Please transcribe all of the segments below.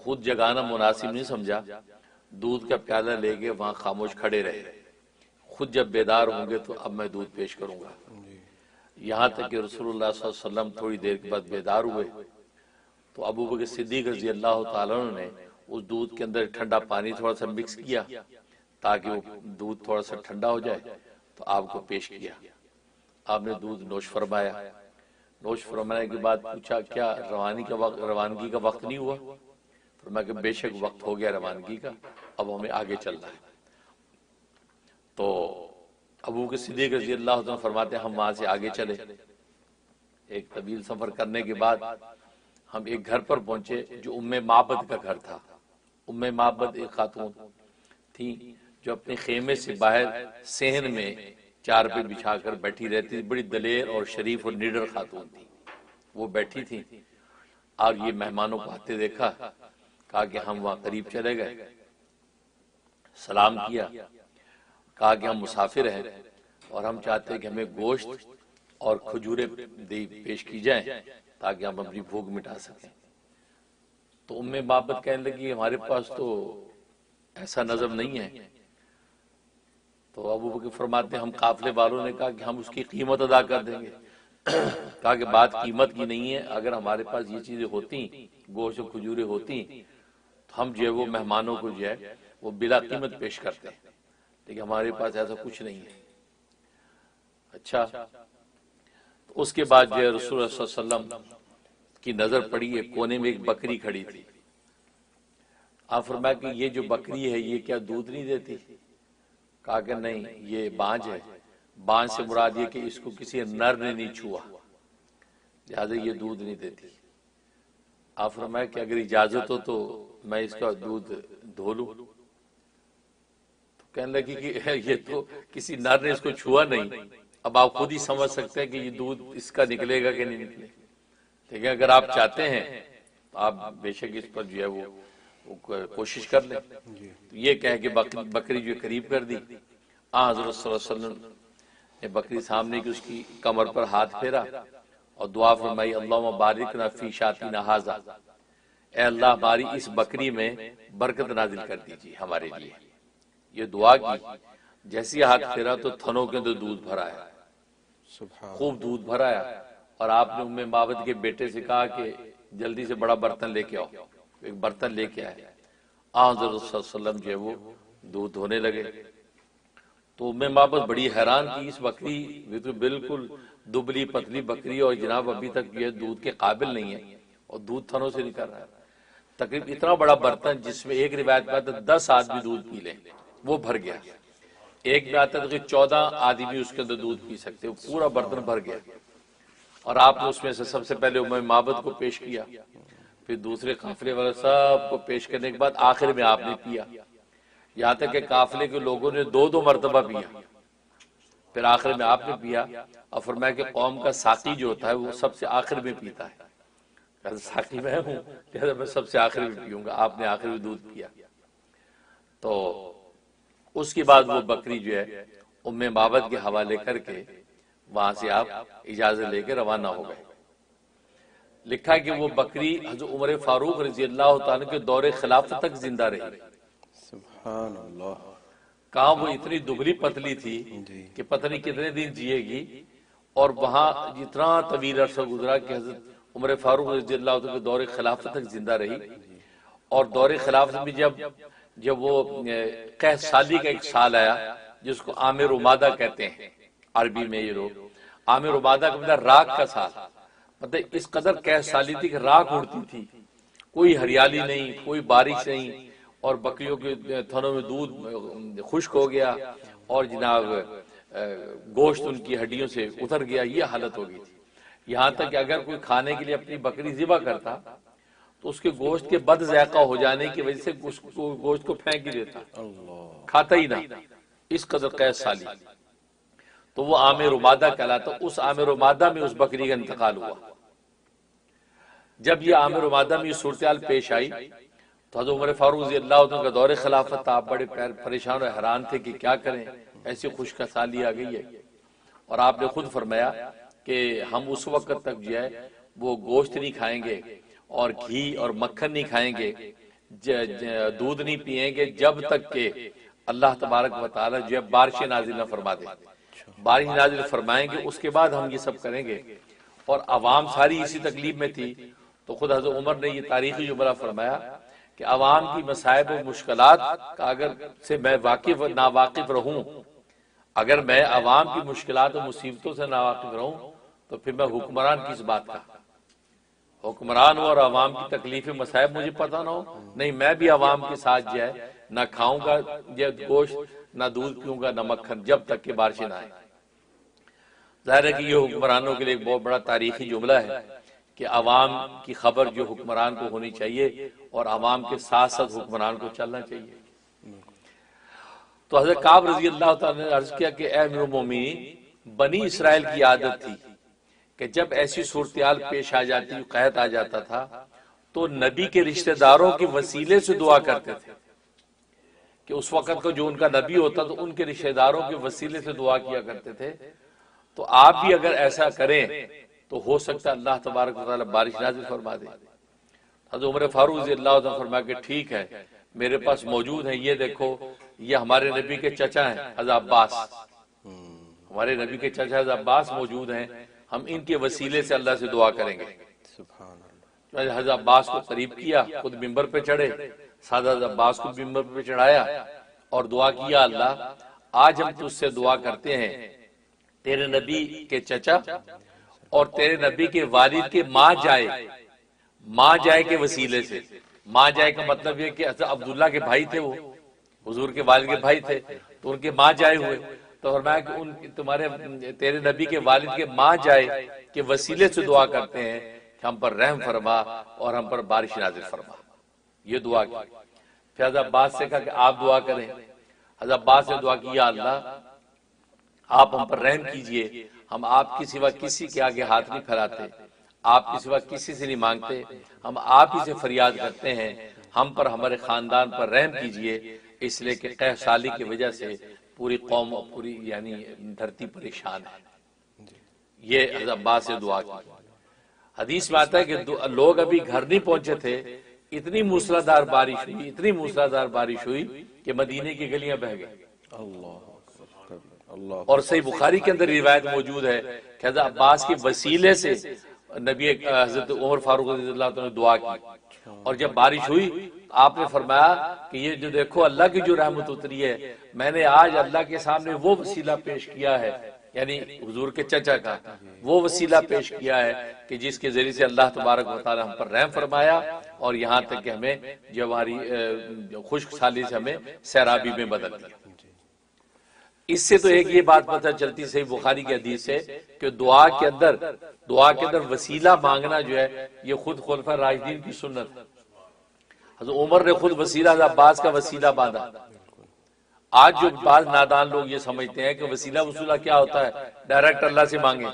خود جگانا مناسب نہیں سمجھا، دودھ کا پیالہ لے کے وہاں خاموش کھڑے رہے، خود جب بیدار ہوں گے تو اب میں دودھ پیش کروں گا۔ یہاں تک کہ رسول اللہ صلی اللہ علیہ وسلم تھوڑی دیر کے بعد بیدار ہوئے تو ابو بکر صدیق رضی اللہ تعالیٰ عنہ نے اس دودھ کے اندر ٹھنڈا پانی تھوڑا سا مکس کیا تاکہ وہ دودھ تھوڑا سا ٹھنڈا ہو جائے، تو آپ کو پیش کیا۔ آپ نے دودھ نوش فرمایا، نوش فرمانے کے بعد پوچھا کیا روانگی کا وقت نہیں ہوا؟ فرمایا کہ بے شک وقت ہو گیا روانگی کا، اب ہمیں آگے چلنا ہے۔ تو ابو بکر صدیق رضی اللہ عنہ فرماتے ہیں ہم وہاں سے آگے چلے، ایک طویل سفر کرنے کے بعد ہم ایک گھر پر پہنچے جو ام معبد کا گھر تھا۔ ام معبد ایک خاتون تھی جو اپنے خیمے سے باہر صحن میں چار پہ بچھا کر بیٹھی رہتی تھی، بڑی دلیر اور شریف اور نڈر خاتون تھی۔ وہ بیٹھی تھی اور یہ مہمانوں کو آتے دیکھا، کہا کہ ہم وہاں قریب چلے گئے، سلام کیا، کہا کہ ہم مسافر ہیں اور ہم چاہتے ہیں کہ ہمیں گوشت اور کھجوریں پیش کی جائیں تاکہ ہم اپنی بھوک مٹا سکیں۔ تو ام معبد کہنے لگی ہمارے پاس تو ایسا نظم نہیں ہے۔ تو ابو بکر فرماتے ہیں ہم قافلے والوں نے کہا کہ ہم اس کی قیمت ادا کر دیں گے۔ کہا کہ بات قیمت کی نہیں ہے، اگر ہمارے پاس یہ چیزیں ہوتی، گوشت و کھجوریں ہوتی، تو ہم جو ہے وہ مہمانوں کو جو ہے وہ بلا قیمت پیش کرتے ہیں، لیکن ہمارے پاس ایسا کچھ نہیں ہے۔ اچھا، اس کے بعد جو ہے رسول اللہ صلی اللہ علیہ وسلم کی نظر پڑی، ایک کونے میں ایک بکری کھڑی تھی۔ آپ فرمایا کہ یہ جو بکری ہے یہ کیا دودھ نہیں دیتی؟ کہا کہ نہیں، یہ بانج ہے، بانج سے مراد یہ کہ اس کو کسی نر نے نہیں چھوا، لہذا یہ دودھ نہیں دیتی۔ آپ فرمایا کہ اگر اجازت ہو تو میں اس کا دودھ دھو لوں؟ تو کہنے لگی کہ یہ تو کسی نر نے اس کو چھوا نہیں، اب آپ خود ہی سمجھ سکتے ہیں کہ یہ دودھ اس کا نکلے گا کہ نہیں نکلے، لیکن اگر آپ چاہتے ہیں تو آپ بے شک اس پر جو ہے وہ کوشش کر لیں۔ تو یہ کہہ کہ بکری جو قریب کر دی، حضرت صلی اللہ علیہ وسلم نے بکری سامنے کی اس کی کمر پر ہاتھ پھیرا اور دعا فرمائی اللہم بارکنا فی شاتنا ھذا، اے اللہ ہماری اس بکری میں برکت نازل کر دیجیے ہمارے لیے۔ یہ دعا کی، جیسی ہاتھ پھیرا تو تھنوں کے اندر دودھ بھر آیا، خوب دودھ بھر آیا، اور آپ نے ام معبد کے بیٹے سے کہا کہ جلدی سے بڑا برتن لے کے آؤ، ایک برتن لے کے آئے۔ حضرت صلی اللہ علیہ وسلم جو ہے وہ دودھ دھونے لگے تو ام معبد بڑی حیران کی، اس بکری تو بالکل دبلی پتلی بکری اور جناب ابھی تک یہ دودھ کے قابل نہیں ہے اور دودھ تھنوں سے نکل رہا ہے۔ تقریباً اتنا بڑا برتن جس میں ایک روایت میں آتا ہے 10 آدمی دودھ پی لیں، وہ بھر گیا۔ ایک میں آتا ہے کہ 14 آدمی اس کے اندر دودھ پی سکتے، وہ پورا برتن بھر گیا، اور آپ نے اس میں سے سب سے پہلے ام معبد کو پیش کیا، پھر دوسرے قافلے والے سب کو پیش کرنے کے بعد آخر میں آپ نے پیا، یہاں تک کہ قافلے کے لوگوں نے 2 مرتبہ پیا، پھر آخر میں آپ نے پیا، اور فرمایا کہ قوم کا ساقی جو ہوتا ہے وہ سب سے آخر میں پیتا ہے، ساقی میں ہوں لہذا میں سب سے آخر میں پیوں گا، آپ نے آخر میں دودھ پیا۔ تو اس کے بعد وہ بکری جو ہے ام معبد کے حوالے کر کے وہاں سے آپ اجازت لے کے روانہ ہو گئے۔ لکھا کہ وہ بکری حضرت عمر فاروق رضی اللہ تعالیٰ کے دور خلافت تک زندہ رہی۔ سبحان اللہ، کہاں وہ اتنی دبلی پتلی تھی کہ پتہ نہیں کتنے دن جیے گی، اور وہاں جتنا طویل عرصہ گزرا کہ حضرت عمر فاروق رضی اللہ عنہ کے دور خلافت تک زندہ رہی، اور دور خلافت میں جب وہ قحط سالی کا ایک سال آیا جس کو عام رمادہ کہتے ہیں عربی میں، یہ لوگ عام رمادہ کا مطلب راکھ کا سال، مطلب اس قدر قحط سالی تھی کہ راکھ اڑتی تھی، کوئی ہریالی نہیں، کوئی بارش نہیں، اور بکریوں کے تھنوں میں دودھ خشک ہو گیا، اور جناب گوشت ان کی ہڈیوں سے اتر گیا، یہ حالت ہو گئی تھی۔ یہاں تک کہ اگر کوئی کھانے کے لیے اپنی بکری ذبح کرتا تو اس کے گوشت کے بد ذائقہ ہو جانے کی وجہ سے گوشت کو پھینک ہی دیتا، کھاتا ہی نہ، اس قدر قحط سالی۔ تو وہ عام رمادہ کہلاتا، اس عام رمادہ میں اس بکری کا انتقال ہوا۔ جب یہ عام رمادہ میں یہ صورتحال پیش آئی تو حضرت عمر فاروق رضی اللہ عنہ کا دور خلافت تھا، آپ بڑے پریشان اور حیران تھے کہ کیا کریں، ایسی خشک سالی آ گئی ہے، اور آپ نے خود فرمایا کہ ہم اس وقت تک جو ہے وہ گوشت نہیں کھائیں گے اور گھی اور مکھن نہیں کھائیں گے دودھ نہیں پیئیں گے جب تک کہ اللہ تبارک و تعالی جو ہے بارش نازل نہ فرما دے. بارش نازل فرمائیں گے اس کے بعد ہم یہ سب کریں گے. اور عوام ساری اسی تکلیف میں تھی. تو خود حضرت عمر نے یہ تاریخی جملہ فرمایا کہ عوام کی مصائب و مشکلات کا اگر سے میں واقف و ناواقف رہوں، اگر میں عوام کی مشکلات و مصیبتوں سے ناواقف رہوں تو پھر میں حکمران کس بات کا؟ حکمران ہوں اور عوام کی تکلیف مصائب مجھے پتہ نہ ہو؟ نہیں، میں بھی عوام کے ساتھ جو ہے نہ کھاؤں گا گوشت، نہ دودھ پیوں گا، نہ مکھن، جب تک کہ بارش نہ آئے. ظاہر ہے کہ یہ حکمرانوں کے لیے ایک بہت بڑا تاریخی جملہ ہے کہ عوام کی خبر جو حکمران کو ہونی چاہیے اور عوام کے ساتھ ساتھ حکمران کو چلنا چاہیے. تو حضرت کعب رضی اللہ تعالیٰ نے عرض کیا کہ اے امیر المومنین، بنی اسرائیل کی عادت تھی کہ جب ایسی صورتحال پیش آ جاتی، قحط آ جاتا تھا، تو نبی کے رشتہ داروں کے وسیلے سے دعا کرتے تھے کہ اس وقت کو جو ان کا نبی ہوتا تو ان کے رشتہ داروں کے وسیلے سے دعا کیا کرتے تھے. تو آپ بھی اگر ایسا کریں تو ہو سکتا ہے اللہ تبارک و تعالی بارش نازل فرما دے. حضرت عمر فاروق رضی اللہ عنہ فرمایا کہ ٹھیک ہے، میرے پاس موجود ہیں، یہ دیکھو یہ ہمارے نبی کے چچا ہیں حضرت عباس، ہمارے نبی کے چچا حضرت عباس موجود ہیں، ہم ان کے وسیلے سے اللہ سے دعا کریں گے. حضرت عباس کو قریب کیا، خود ممبر پہ چڑھے، ساتھ حضرت عباس کو ممبر پہ چڑھایا اور دعا کیا، اللہ آج ہم تجھ سے دعا کرتے ہیں تیرے نبی کے چچا اور تیرے نبی کے والد کے ماں جائے کے وسیلے سے. ماں جائے کا مطلب یہ کہ حضرت عبداللہ کے بھائی تھے، وہ حضور کے والد کے بھائی تھے، تو ان کے ماں جائے ہوئے. تو فرمایا کہ تمہارے تیرے نبی کے والد کے ماں جائے کے وسیلے سے دعا کرتے ہیں کہ ہم پر رحم فرما اور ہم پر بارش نازل فرما. یہ دعا کی. پھر حضرت عباس سے کہا کہ آپ دعا کریں. حضرت عباس نے دعا کی، یا اللہ آپ ہم پر رحم کیجئے، ہم آپ کی سوا کسی کے آگے ہاتھ نہیں پھیلاتے، آپ کی سوا کسی سے نہیں مانگتے، ہم آپ ہی سے فریاد کرتے ہیں، ہم پر ہمارے خاندان پر رحم کیجئے، اس لیے کہ قحط سالی کی وجہ سے پوری قوم اور پوری یعنی دھرتی پریشان ہے. یہ حضرت عباس سے دعا کی. حدیث میں آتا ہے کہ لوگ ابھی گھر نہیں پہنچے تھے، اتنی موسلادھار بارش ہوئی کہ مدینے کی گلیاں بہہ گئی. اور صحیح بخاری کے اندر روایت موجود ہے کہ حضرت عباس کے وسیلے سے نبی حضرت عمر فاروق رضی اللہ عنہ نے دعا کی، اور جب بارش ہوئی آپ نے فرمایا کہ یہ جو دیکھو اللہ کی جو رحمت اتری ہے، میں نے آج اللہ کے سامنے وہ وسیلہ پیش کیا ہے، یعنی حضور کے چچا کا وہ وسیلہ پیش کیا ہے کہ جس کے ذریعے سے اللہ تبارک و تعالی ہم پر رحم فرمایا اور یہاں تک کہ ہمیں جو ہماری خشک سالی سے ہمیں سیرابی میں بدل دیا. اس سے تو ایک یہ بات پتہ چلتی صحیح بخاری کی حدیث سے کہ دعا کے اندر وسیلہ مانگنا جو ہے یہ خود خلفاء راشدین کی سنت ہے. حضرت عمر نے خود وسیلہ حضرت عباس کا وسیلہ باندھا. آج جو بعض نادان لوگ یہ سمجھتے ہیں کہ وسیلہ وسیلہ کیا ہوتا ہے، ڈائریکٹ اللہ سے مانگیں،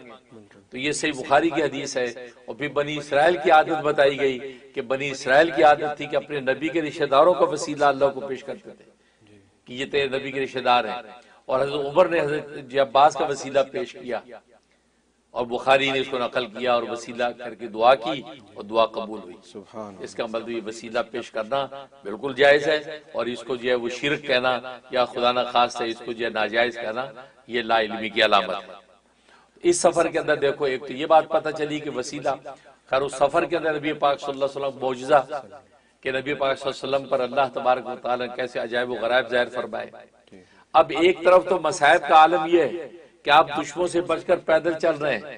تو یہ صحیح بخاری کی حدیث ہے. اور پھر بنی اسرائیل کی عادت بتائی گئی کہ بنی اسرائیل کی عادت تھی کہ اپنے نبی کے رشتہ داروں کا وسیلہ اللہ کو پیش کرتے تھے کہ یہ تیرے نبی کے رشتہ دار ہیں. اور حضرت عمر نے حضرت عباس کا وسیلہ پیش کیا اور بخاری نے اس کو نقل کیا اور وسیلہ کر کے دعا کی اور دعا قبول ہوئی. اس کا مطلب یہ وسیلہ پیش کرنا بالکل جائز ہے، اور اس کو جو ہے وہ شرک کہنا یا خدا نہ خواستہ اس کو جو ہے ناجائز کہنا یہ لا علمی کی علامت ہے. اس سفر کے اندر دیکھو ایک تو یہ بات پتہ چلی کہ وسیلہ، خیر اس سفر کے اندر نبی پاک صلی اللہ علیہ وسلم معجزہ کہ نبی پاک صلی اللہ علیہ وسلم پر اللہ تبارک و تعالی کیسے عجائب و غرائب ظاہر فرمائے. اب ایک طرف تو مصائب کا عالم یہ ہے کہ آپ دشمنوں سے بچ کر پیدل چل رہے ہیں،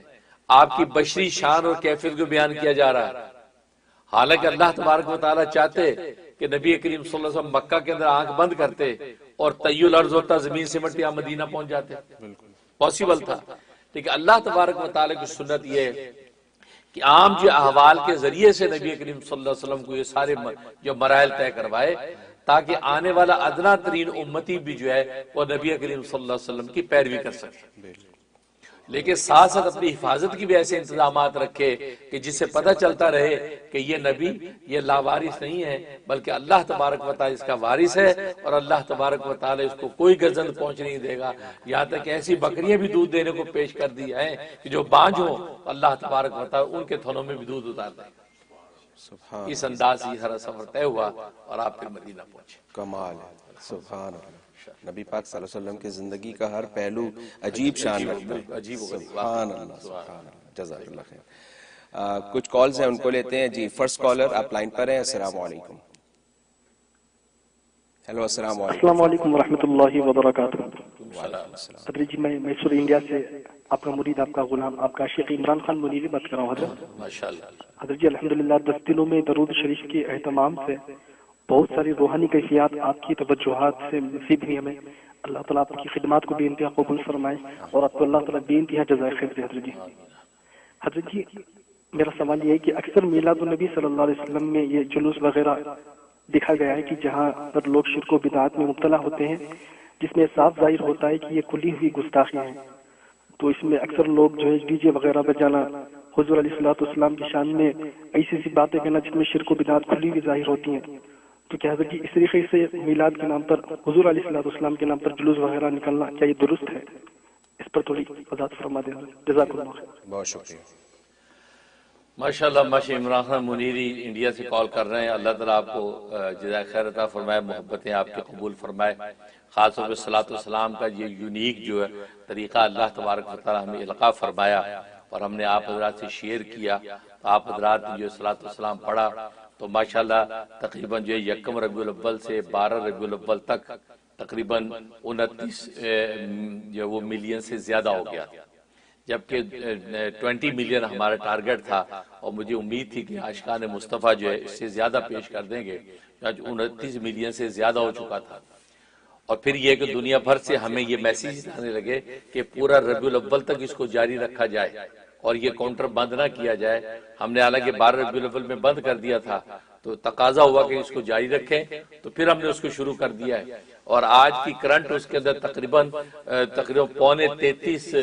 آپ کی بشری شان اور کیفیت کو بیان کیا جا رہا ہے، حالانکہ اللہ تبارک و تعالی چاہتے کہ نبی کریم صلی اللہ علیہ وسلم مکہ کے اندر آنکھ بند کرتے اور طی الارض ہوتا، زمین سمٹتے آپ مدینہ پہنچ جاتے، پاسبل تھا. لیکن اللہ تبارک و تعالی کی سنت یہ ہے کہ عام جو احوال کے ذریعے سے نبی کریم صلی اللہ علیہ وسلم کو یہ سارے جو مراحل طے کروائے تاکہ آنے والا ادنا ترین امتی بھی جو ہے وہ نبی کریم صلی اللہ علیہ وسلم کی پیروی کر سکے، لیکن ساتھ ساتھ اپنی حفاظت کی بھی ایسے انتظامات رکھے کہ جس سے پتہ چلتا رہے کہ یہ نبی یہ لاوارث نہیں ہے بلکہ اللہ تبارک و تعالی اس کا وارث ہے، اور اللہ تبارک و تعالی اس کو کوئی گزند پہنچ نہیں دے گا. یہاں تک کہ ایسی بکریاں بھی دودھ دینے کو پیش کر دی ہیں کہ جو بانجھ ہوں اللہ تبارک و تعالی ان کے تھنوں میں بھی دودھ اتار دے گا. سبحان اس انداز سے سارا سفر طے ہوا اور آپ پھر مدینہ پہنچے. کمال ہے. سبحان اللہ. نبی پاک صلی اللہ علیہ وسلم کی زندگی کا ہر پہلو عجیب شان رکھتا ہے. عجیب و غریب. سبحان اللہ سبحان اللہ. جزاک اللہ خیر. کچھ کالز ہیں ان کو لیتے ہیں. جی فرسٹ کالر آپ لائن پر ہیں. السلام علیکم. ہیلو السلام علیکم. السلام علیکم ورحمۃ اللہ وبرکاتہ. وعلیکم السلام. حضرت جی میں میسور انڈیا سے آپ کا مرید، آپ کا غلام، آپ کا عاشق عمران خان منیری بات کر رہا ہوں حضرت. ماشاءاللہ. حضرت جی الحمدللہ 10 دنوں میں درود شریف کے اہتمام سے بہت ساری روحانی کیفیات آپ کی توجہات سے نصیب ہوئی ہمیں. اللہ تعالیٰ آپ کی خدمات کو بے انتہا قبول فرمائے اور آپ کو اللہ تعالیٰ بے انتہا جزائے خیر دے. حضرت جی حضرت جی میرا سوال یہ ہے کہ اکثر میلاد النبی صلی اللہ علیہ وسلم میں یہ جلوس وغیرہ دیکھا گیا ہے کہ جہاں پر لوگ شرک و بدعات میں مبتلا ہوتے ہیں، جس میں صاف ظاہر ہوتا ہے کہ یہ کھلی ہوئی گستاخیاں ہیں. تو اس میں اکثر لوگ جو ہے ڈی جے وغیرہ بجانا، حضور علیہ الصلوۃ والسلام کی شان میں ایسی ایسی باتیں کہنا جس میں شرک و بدعات کھلی ہوئی ظاہر ہوتی ہیں. تو کیا حضرت جی اس طریقے سے میلاد کے نام پر، حضور علیہ الصلوۃ والسلام کے نام پر جلوس وغیرہ نکلنا کیا یہ درست ہے؟ اس پر تھوڑی وضاحت فرما دیں. جزاک اللہ خیر. بہت شکریہ. ماشاءاللہ ماشاء عمران خان منیری انڈیا سے کال کر رہے ہیں. اللہ تعالیٰ آپ کو جزائے خیر عطا فرمائے، محبتیں آپ کے قبول فرمائے. خاص طور پہ صلاۃ والسلام کا یہ یونیک جو ہے طریقہ اللہ تبارک و تعالیٰ ہمیں القاء فرمایا اور ہم نے آپ حضرات سے شیئر کیا. آپ حضرات نے جو صلاۃ والسلام پڑھا تو ماشاءاللہ تقریباً جو ہے 1 ربیع الاول سے 12 ربیع الاول تک تقریباً 29 جو وہ ملین سے زیادہ ہو گیا، جبکہ 20 ملین ہمارا ٹارگٹ تھا اور مجھے امید تھی کہ عاشقان مصطفیٰ جو ہے اس سے زیادہ پیش کر دیں گے. آج 29 ملین سے زیادہ ہو چکا تھا. اور پھر یہ کہ دنیا بھر سے ہمیں یہ میسیج آنے لگے کہ پورا ربیع الاول تک اس کو جاری رکھا جائے اور یہ کاؤنٹر بند نہ کیا جائے. ہم نے حالانکہ 12 ربیع الاول میں بند کر دیا تھا تو تقاضا ہوا کہ اس کو جاری رکھیں، تو پھر ہم نے اس کو شروع کر دیا ہے. اور آج کی کرنٹ اس کے اندر تقریباً 33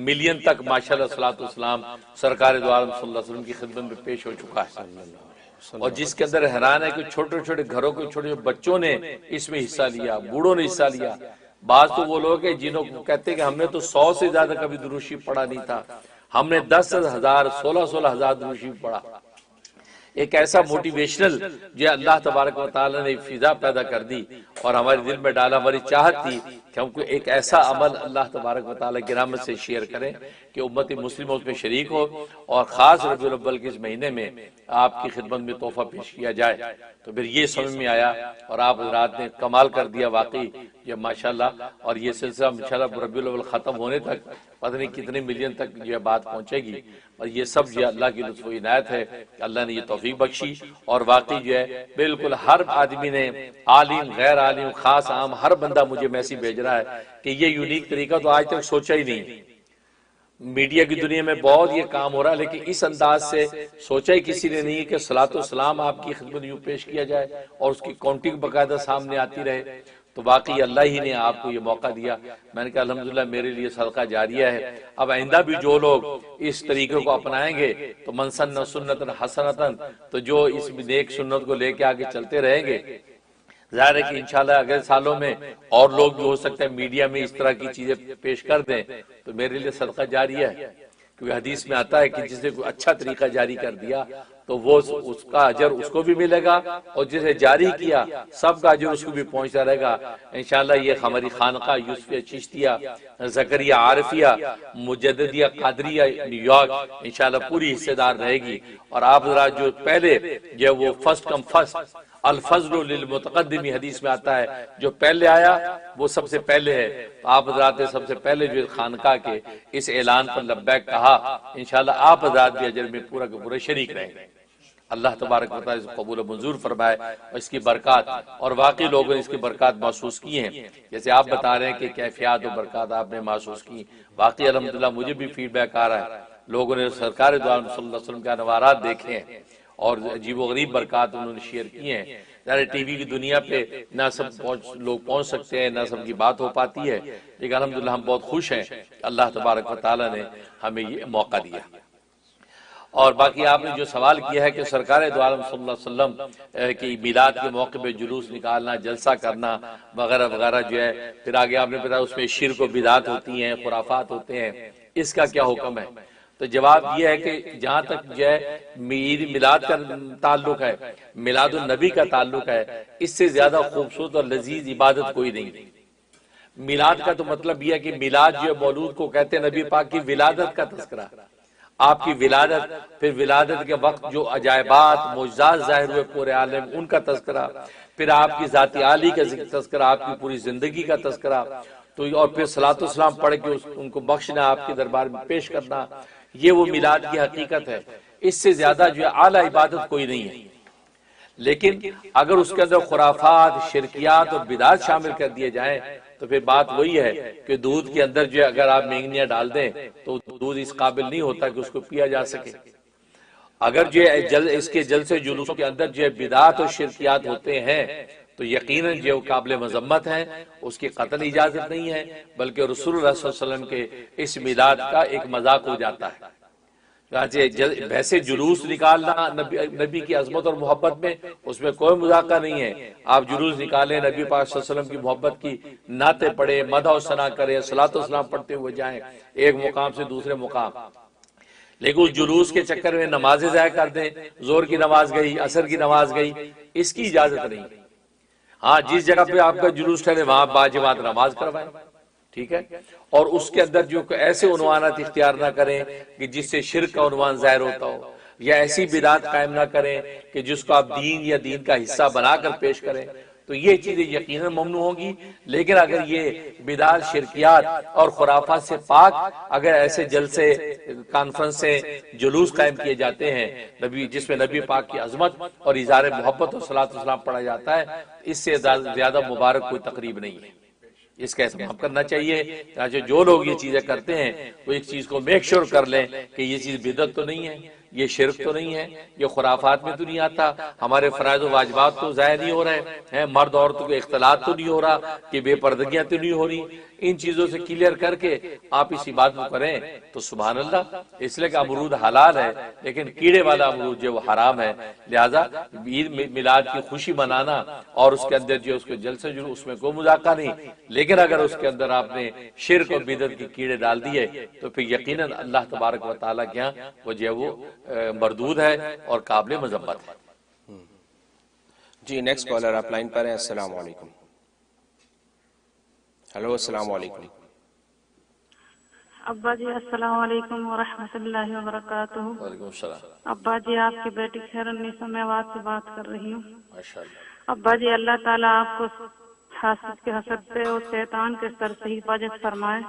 ملین تک ماشاءاللہ صلاۃ والسلام سرکار دو عالم صلی اللہ علیہ وسلم کی خدمت میں پیش ہو چکا ہے. اور جس کے اندر حیران ہے کہ چھوٹے چھوٹے گھروں کے چھوٹے بچوں نے اس میں حصہ لیا، بوڑھوں نے حصہ لیا. بعض تو وہ لوگ ہیں جنہوں کو کہتے ہیں کہ ہم نے تو 100 سے زیادہ کبھی درود شریف پڑھا نہیں تھا، ہم نے 10,000 16,000 درود شریف پڑھا. ایک ایسا موٹیویشنل جو اللہ تبارک و تعالیٰ نے فضا پیدا کر دی اور ہمارے دل میں ڈالا. ہماری چاہت تھی کہ ہم کو ایک ایسا عمل اللہ تبارک و تعالیٰ کی رحمت سے شیئر کریں کہ امت مسلمہ اس میں شریک ہو اور خاص ربیع الاول کے اس مہینے میں آپ کی خدمت میں تحفہ پیش کیا جائے. تو پھر یہ سمجھ میں آیا اور آپ حضرات نے کمال کر دیا واقعی یہ ماشاءاللہ. اور یہ سلسلہ انشاءاللہ ربیع الاول ختم ہونے تک پتہ نہیں کتنے ملین تک یہ بات پہنچے گی. اور یہ سب جو اللہ کی لطف و عنایت ہے کہ اللہ نے یہ توفیق بخشی. اور واقعی جو ہے بالکل ہر آدمی نے، عالم غیر عالم خاص عام، ہر بندہ مجھے میسیج بھیج رہا ہے کہ یہ یونیک طریقہ تو آج تک سوچا ہی نہیں. میڈیا کی دنیا میں بہت یہ کام ہو رہا ہے لیکن اس انداز سے سوچا ہی کسی نے نہیں کہ صلاۃ والسلام آپ کی خدمت یوں پیش کیا جائے اور اس کی کاؤنٹنگ باقاعدہ سامنے آتی رہے. تو واقعی اللہ ہی نے آپ کو یہ موقع دیا. میں نے کہا الحمدللہ میرے لیے صدقہ جاریہ ہے. اب آئندہ بھی جو لوگ اس طریقے کو اپنائیں گے تو من سن سنۃ حسنۃ، تو جو اس نیک سنت کو لے کے آگے چلتے رہیں گے، ظاہر ہے کہ انشاءاللہ اگلے سالوں میں اور لوگ بھی ہو سکتے ہیں میڈیا میں اس طرح کی چیزیں پیش کر دیں تو میرے لیے صدقہ جاریہ ہے. کیونکہ حدیث میں آتا ہے کہ جس نے کوئی اچھا طریقہ جاری کر دیا تو وہ اس کا اجر اس کو بھی ملے گا اور جسے جاری کیا سب کا اجر اس کو بھی پہنچتا رہے گا. انشاءاللہ یہ ہماری خانقاہ یوسفیہ چشتیہ، زکریا عارفیہ، مجددیہ قادریہ نیو یارک انشاءاللہ پوری حصے دار رہے گی. اور آپ ذرا جو پہلے جو وہ فرسٹ کم فرسٹ الفضل للمتقدم حدیث میں آتا ہے، جو پہلے آیا وہ سب سے پہلے ہے. آپ حضرات نے سب سے پہلے جو خانقاہ کے اس اعلان پر لبیک کہا، انشاءاللہ آپ حضرات بھی اجر میں پورا کے پورے شریک رہیں گے. اللہ تبارک و تعالیٰ اس کو قبول و منظور فرمائے اور اس کی برکات. اور واقعی لوگوں نے اس کی برکات محسوس کی ہیں، جیسے آپ بتا رہے ہیں کہ کیفیات و برکات آپ نے محسوس کی. واقعی الحمدللہ مجھے بھی فیڈ بیک آ رہا ہے، لوگوں نے سرکار دو عالم صلی اللہ علیہ وسلم کے انوارات دیکھے ہیں اور عجیب و غریب برکات انہوں نے شیئر کی ہیں. ظاہر ٹی وی کی دنیا پہ نہ سب لوگ پہنچ سکتے ہیں، نہ سب کی بات ہو پاتی ہے، لیکن الحمدللہ ہم بہت خوش ہیں اللہ تبارک و تعالیٰ نے ہمیں یہ موقع دیا. اور باقی آپ نے جو سوال کیا ہے کہ سرکار دو عالم صلی اللہ علیہ وسلم کی میلاد کے موقع پہ جلوس نکالنا، جلسہ کرنا وغیرہ وغیرہ جو ہے، پھر آگے آپ نے بتایا اس میں شرک و بدعات ہوتی ہیں، خرافات ہوتے ہیں، اس کا کیا حکم ہے. تو جواب یہ ہے کہ جہاں تک جو ہے عید میلاد کا تعلق ہے، میلاد النبی کا تعلق ہے، اس سے زیادہ خوبصورت اور لذیذ عبادت کوئی نہیں۔ میلاد کا تو مطلب یہ ہے کہ میلاد جو ہے مولود کو کہتے ہیں، نبی پاک کی ولادت کا تذکرہ، آپ کی ولادت، پھر ولادت کے وقت جو عجائبات معجزات ظاہر ہوئے پورے عالم، ان کا تذکرہ، پھر آپ کی ذات عالی کا تذکرہ، آپ کی پوری زندگی کا تذکرہ، تو اور پھر صلاۃ والسلام پڑھ کے ان کو بخشنا، آپ کے دربار میں پیش کرنا، یہ وہ میلاد کی حقیقت ہے۔ اس سے زیادہ جو ہے اعلیٰ عبادت کوئی نہیں ہے۔ لیکن اگر اس کے اندر خرافات، شرکیات اور بدعات شامل کر دیے جائیں تو پھر بات وہی ہے کہ دودھ کے اندر جو ہے اگر آپ مینگنیاں ڈال دیں تو دودھ اس قابل نہیں ہوتا کہ اس کو پیا جا سکے۔ اگر جو ہے اس کے جلسے جلوسوں کے اندر جو ہے بدعات اور شرکیات ہوتے ہیں تو یقیناً جو قابل مذمت ہیں، اس کی قطعی اجازت نہیں ہے، بلکہ رسول اللہ صلی اللہ علیہ وسلم کے اس میلاد کا ایک مذاق ہو جاتا ہے۔ ویسے جلوس نکالنا نبی کی عظمت اور محبت میں، اس میں کوئی مذاقہ نہیں ہے۔ آپ جلوس نکالیں، نبی پاک صلی اللہ علیہ وسلم کی محبت کی نعتیں پڑھیں، مدح و ثنا کریں، صلاۃ و سلام پڑھتے ہوئے جائیں ایک مقام سے دوسرے مقام، لیکن اس جلوس کے چکر میں نمازیں ضائع کر دیں، زور کی نماز گئی، عصر کی نماز گئی، اس کی اجازت نہیں۔ ہاں، جس جگہ پہ آپ کا جلوس ٹھہرے وہاں باجماعت نماز کروائیں، ٹھیک ہے، اور اس کے اندر جو ایسے عنوانات اختیار نہ کریں کہ جس سے شرک کا عنوان ظاہر ہوتا ہو، یا ایسی بدعات قائم نہ کریں کہ جس کو آپ دین یا دین کا حصہ بنا کر پیش کریں، تو یہ چیزیں یقیناً ممنوع ہوں گی۔ لیکن اگر یہ بدعات، شرکیات اور خرافات سے پاک اگر ایسے جلسے، کانفرنسیں، جلوس قائم کیے جاتے ہیں نبی، جس میں نبی پاک کی عظمت اور اظہار محبت اور صلاۃ والسلام پڑھا جاتا ہے، اس سے زیادہ مبارک کوئی تقریب نہیں ہے۔ اس کا اہتمام کرنا چاہیے، چاہے جو لوگ یہ چیزیں کرتے ہیں وہ ایک چیز کو میک شور کر لیں کہ یہ چیز بدعت تو نہیں ہے، یہ شرک تو نہیں ہے، یہ خرافات میں تو نہیں آتا، ہمارے فرائض و واجبات تو ضائع نہیں ہو رہے ہیں، مرد عورتوں کے اختلاط تو نہیں ہو رہا، کہ بے پردگیاں تو نہیں ہو رہی۔ ان چیزوں سے کلیئر کر کے آپ اس عبادت کو کریں تو سبحان اللہ، اس لیے کہ امرود حلال ہے لیکن کیڑے والا امرود جو وہ حرام ہے، لہذا عید میلاد کی خوشی منانا اور اس کے اندر جو اس کو جلسے جو اس میں کوئی مذاقہ نہیں، لیکن اگر اس کے اندر آپ نے شرک اور بدعت کی کیڑے ڈال دیے تو پھر یقیناً اللہ تبارک و تعالیٰ کے ہاں وہ جو ہے وہ مردود ہے اور قابل مذمت ہے۔ جی نیکسٹ کالر آپ لائن پر ہیں، السلام علیکم۔ ہلو، السلام علیکم۔ ابا جی السلام علیکم ورحمۃ اللہ وبرکاتہ۔ وعلیکم السلام۔ ابا جی آپ کی بیٹی خیرالنساء میں آواز سے بات کر رہی ہوں۔ ماشاءاللہ۔ ابا جی اللہ تعالیٰ آپ کو حاسد کے حسد سے اور شیطان کے سر سے حفاظت فرمائے،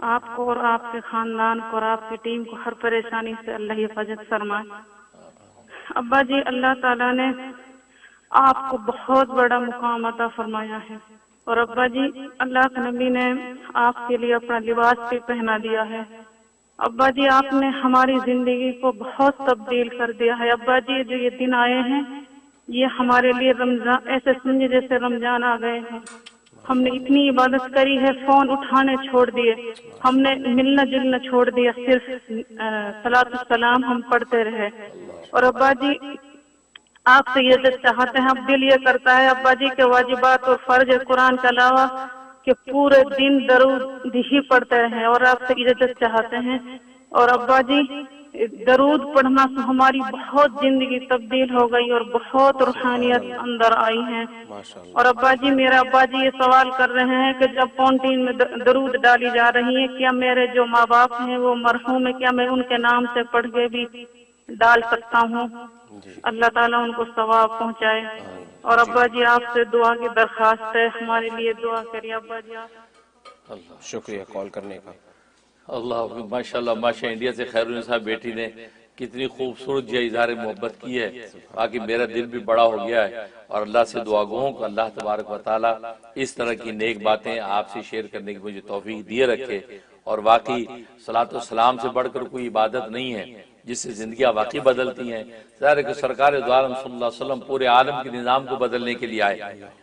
آپ کو اور آپ کے خاندان کو اور آپ کی ٹیم کو ہر پریشانی سے اللہ حفاظت فرمائے۔ ابا جی اللہ تعالیٰ نے آپ کو بہت بڑا مقام عطا فرمایا ہے، اور ابا جی اللہ کے نبی نے آپ کے لیے اپنا لباس بھی پہنا دیا ہے۔ ابا جی آپ نے ہماری زندگی کو بہت تبدیل کر دیا ہے۔ ابا جی جو یہ دن آئے ہیں یہ ہمارے لیے رمضان، ایسے سمجھے جیسے رمضان آ گئے ہیں۔ ہم نے اتنی عبادت کری ہے، فون اٹھانے چھوڑ دیے، ہم نے ملنا جلنا چھوڑ دیا، صرف صلاۃ السلام ہم پڑھتے رہے۔ اور ابا جی آپ سے یہ چاہتے ہیں، اب دل یہ کرتا ہے ابا جی کے واجبات اور فرض قرآن کے علاوہ کہ پورے دن درود ہی پڑھتے رہیں، اور آپ سے اجازت چاہتے ہیں۔ اور ابا جی درود پڑھنا سے ہماری بہت زندگی تبدیل ہو گئی اور بہت روحانیت اندر آئی ہے۔ اور ابا جی میرا ابا جی یہ سوال کر رہے ہیں کہ جب فونٹین میں درود ڈالی جا رہی ہے، کیا میرے جو ماں باپ ہیں وہ مرحوم ہے، کیا میں ان کے نام سے پڑھ کے بھی ڈال سکتا ہوں؟ اللہ تعالیٰ ان کو ثواب پہنچائے۔ اور ابا جی آپ سے دعا کی درخواست ہے، ہمارے لیے دعا کریے ابا جی آپ۔ شکریہ کال کرنے کا۔ اللہ ماشاءاللہ، ماشاء انڈیا سے خیرالنساء بیٹی نے کتنی خوبصورت جو اظہار محبت کی ہے، باقی میرا دل بھی بڑا ہو گیا ہے، اور اللہ سے دعا گو ہوں کہ اللہ تبارک و تعالیٰ اس طرح کی نیک باتیں آپ سے شیئر کرنے کی مجھے توفیق دیے رکھے۔ اور واقعی صلاۃ و سلام سے بڑھ کر کوئی عبادت نہیں ہے جس سے زندگیاں واقعی بدلتی ہیں۔ ظاہر ہے کہ سرکار دو عالم صلی اللہ علیہ وسلم پورے عالم کے نظام کو بدلنے کے لیے آئے،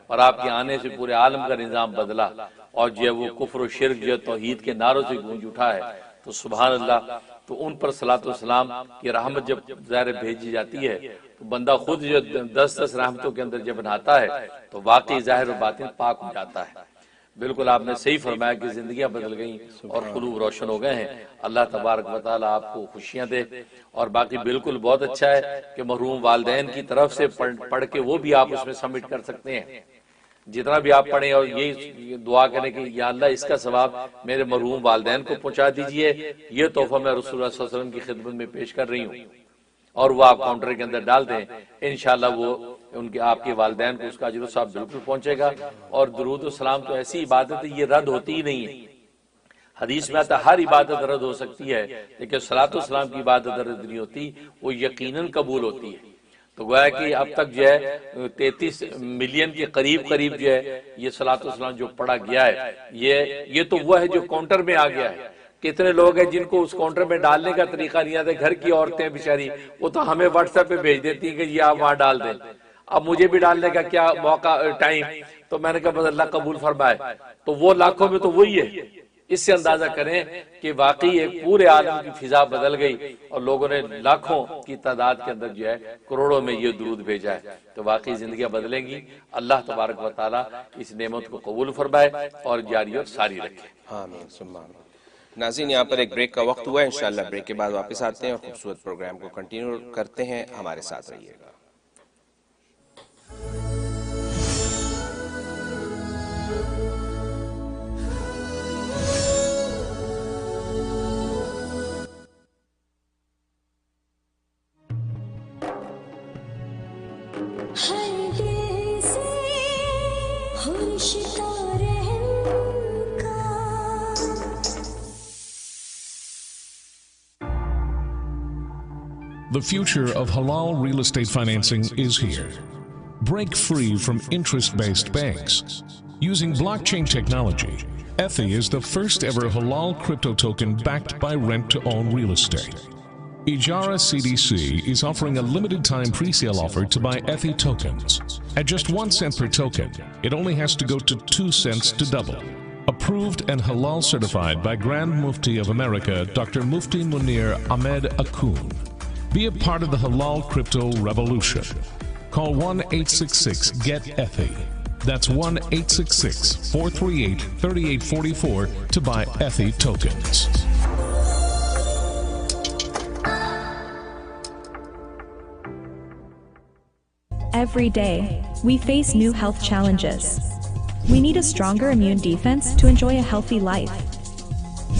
اور آپ کے آنے سے پورے عالم کا نظام بدلا، اور جو ہے وہ کفر و شرک جو ہے توحید کے نعروں سے گونج اٹھا ہے۔ تو سبحان اللہ، تو ان پر صلاۃ و سلام کی رحمت جب ظاہر بھیجی جاتی ہے تو بندہ خود جو 10 رحمتوں کے اندر جب نہاتا ہے تو واقعی ظاہر و باطن پاک ہو جاتا ہے۔ بالکل آپ نے صحیح فرمایا کہ زندگیاں بدل گئیں اور قلوب روشن ہو گئے ہیں. اللہ تبارک و تعالیٰ آپ کو خوشیاں دے. اور باقی بالکل بہت اچھا ہے کہ محروم والدین کی طرف سے پڑھ کے وہ بھی آپ اس میں سبمٹ کر سکتے ہیں جتنا بھی آپ پڑھیں, اور یہی دعا کریں کہ یا اللہ اس کا ثواب میرے مرحوم والدین کو پہنچا دیجئے, یہ تحفہ میں رسول اللہ صلی اللہ علیہ وسلم کی خدمت میں پیش کر رہی ہوں, اور وہ آپ کاؤنٹر کے اندر ڈال دیں. انشاءاللہ وہ ان کے آپ کے والدین کو اس کا اجر و ثواب بالکل پہنچے گا. اور درود و سلام تو ایسی عبادت ہے, یہ رد ہوتی ہی نہیں ہے. حدیث میں آتا ہر عبادت رد ہو سکتی ہے, لیکن صلاۃ و سلام کی عبادت رد نہیں ہوتی, وہ یقیناً قبول ہوتی ہے. تو گویا کہ اب تک جو ہے 33 ملین کے قریب جو ہے یہ صلاۃ و سلام جو پڑھا گیا ہے, یہ تو وہ ہے جو کاؤنٹر میں آ گیا ہے. کتنے لوگ ہیں جن کو اس کاؤنٹر میں ڈالنے کا طریقہ نہیں آتا. گھر کی عورتیں بیچاری وہ تو ہمیں واٹس ایپ پہ بھیج دیتی ہیں کہ یہ آپ وہاں ڈال دیں. اب مجھے بھی ڈالنے کا کیا موقع ٹائم, تو میں نے کہا بس اللہ قبول فرمائے. تو وہ لاکھوں میں تو وہی ہے. اس سے اندازہ کریں کہ واقعی ایک پورے عالم کی فضا بدل گئی اور لوگوں نے لاکھوں کی تعداد کے اندر جو ہے کروڑوں میں یہ درود بھیجا ہے. تو واقعی زندگیاں بدلیں گی. اللہ تبارک و تعالیٰ اس نعمت کو قبول فرمائے اور جاری اور ساری رکھے. آمین ثم آمین. ناظرین یہاں پر ایک بریک کا وقت ہوا ہے, انشاءاللہ بریک کے بعد واپس آتے ہیں اور خوبصورت پروگرام کو کنٹینیو کرتے ہیں. ہمارے ساتھ رہیے گا. The future of halal real estate financing is here. Break free from interest-based banks. Using blockchain technology, Ethi is the first ever halal crypto token backed by rent-to-own real estate. Ijara CDC is offering a limited time pre-sale offer to buy Ethi tokens. At just 1 cent per token, it only has to go to 2 cents to double. Approved and halal certified by Grand Mufti of America, Dr. Mufti Munir Ahmed Akun. Be a part of the halal crypto revolution. Call 1-866-GET-ETHI. That's 1-866-438-3844 to buy Ethi tokens. Every day, we face new health challenges. We need a stronger immune defense to enjoy a healthy life.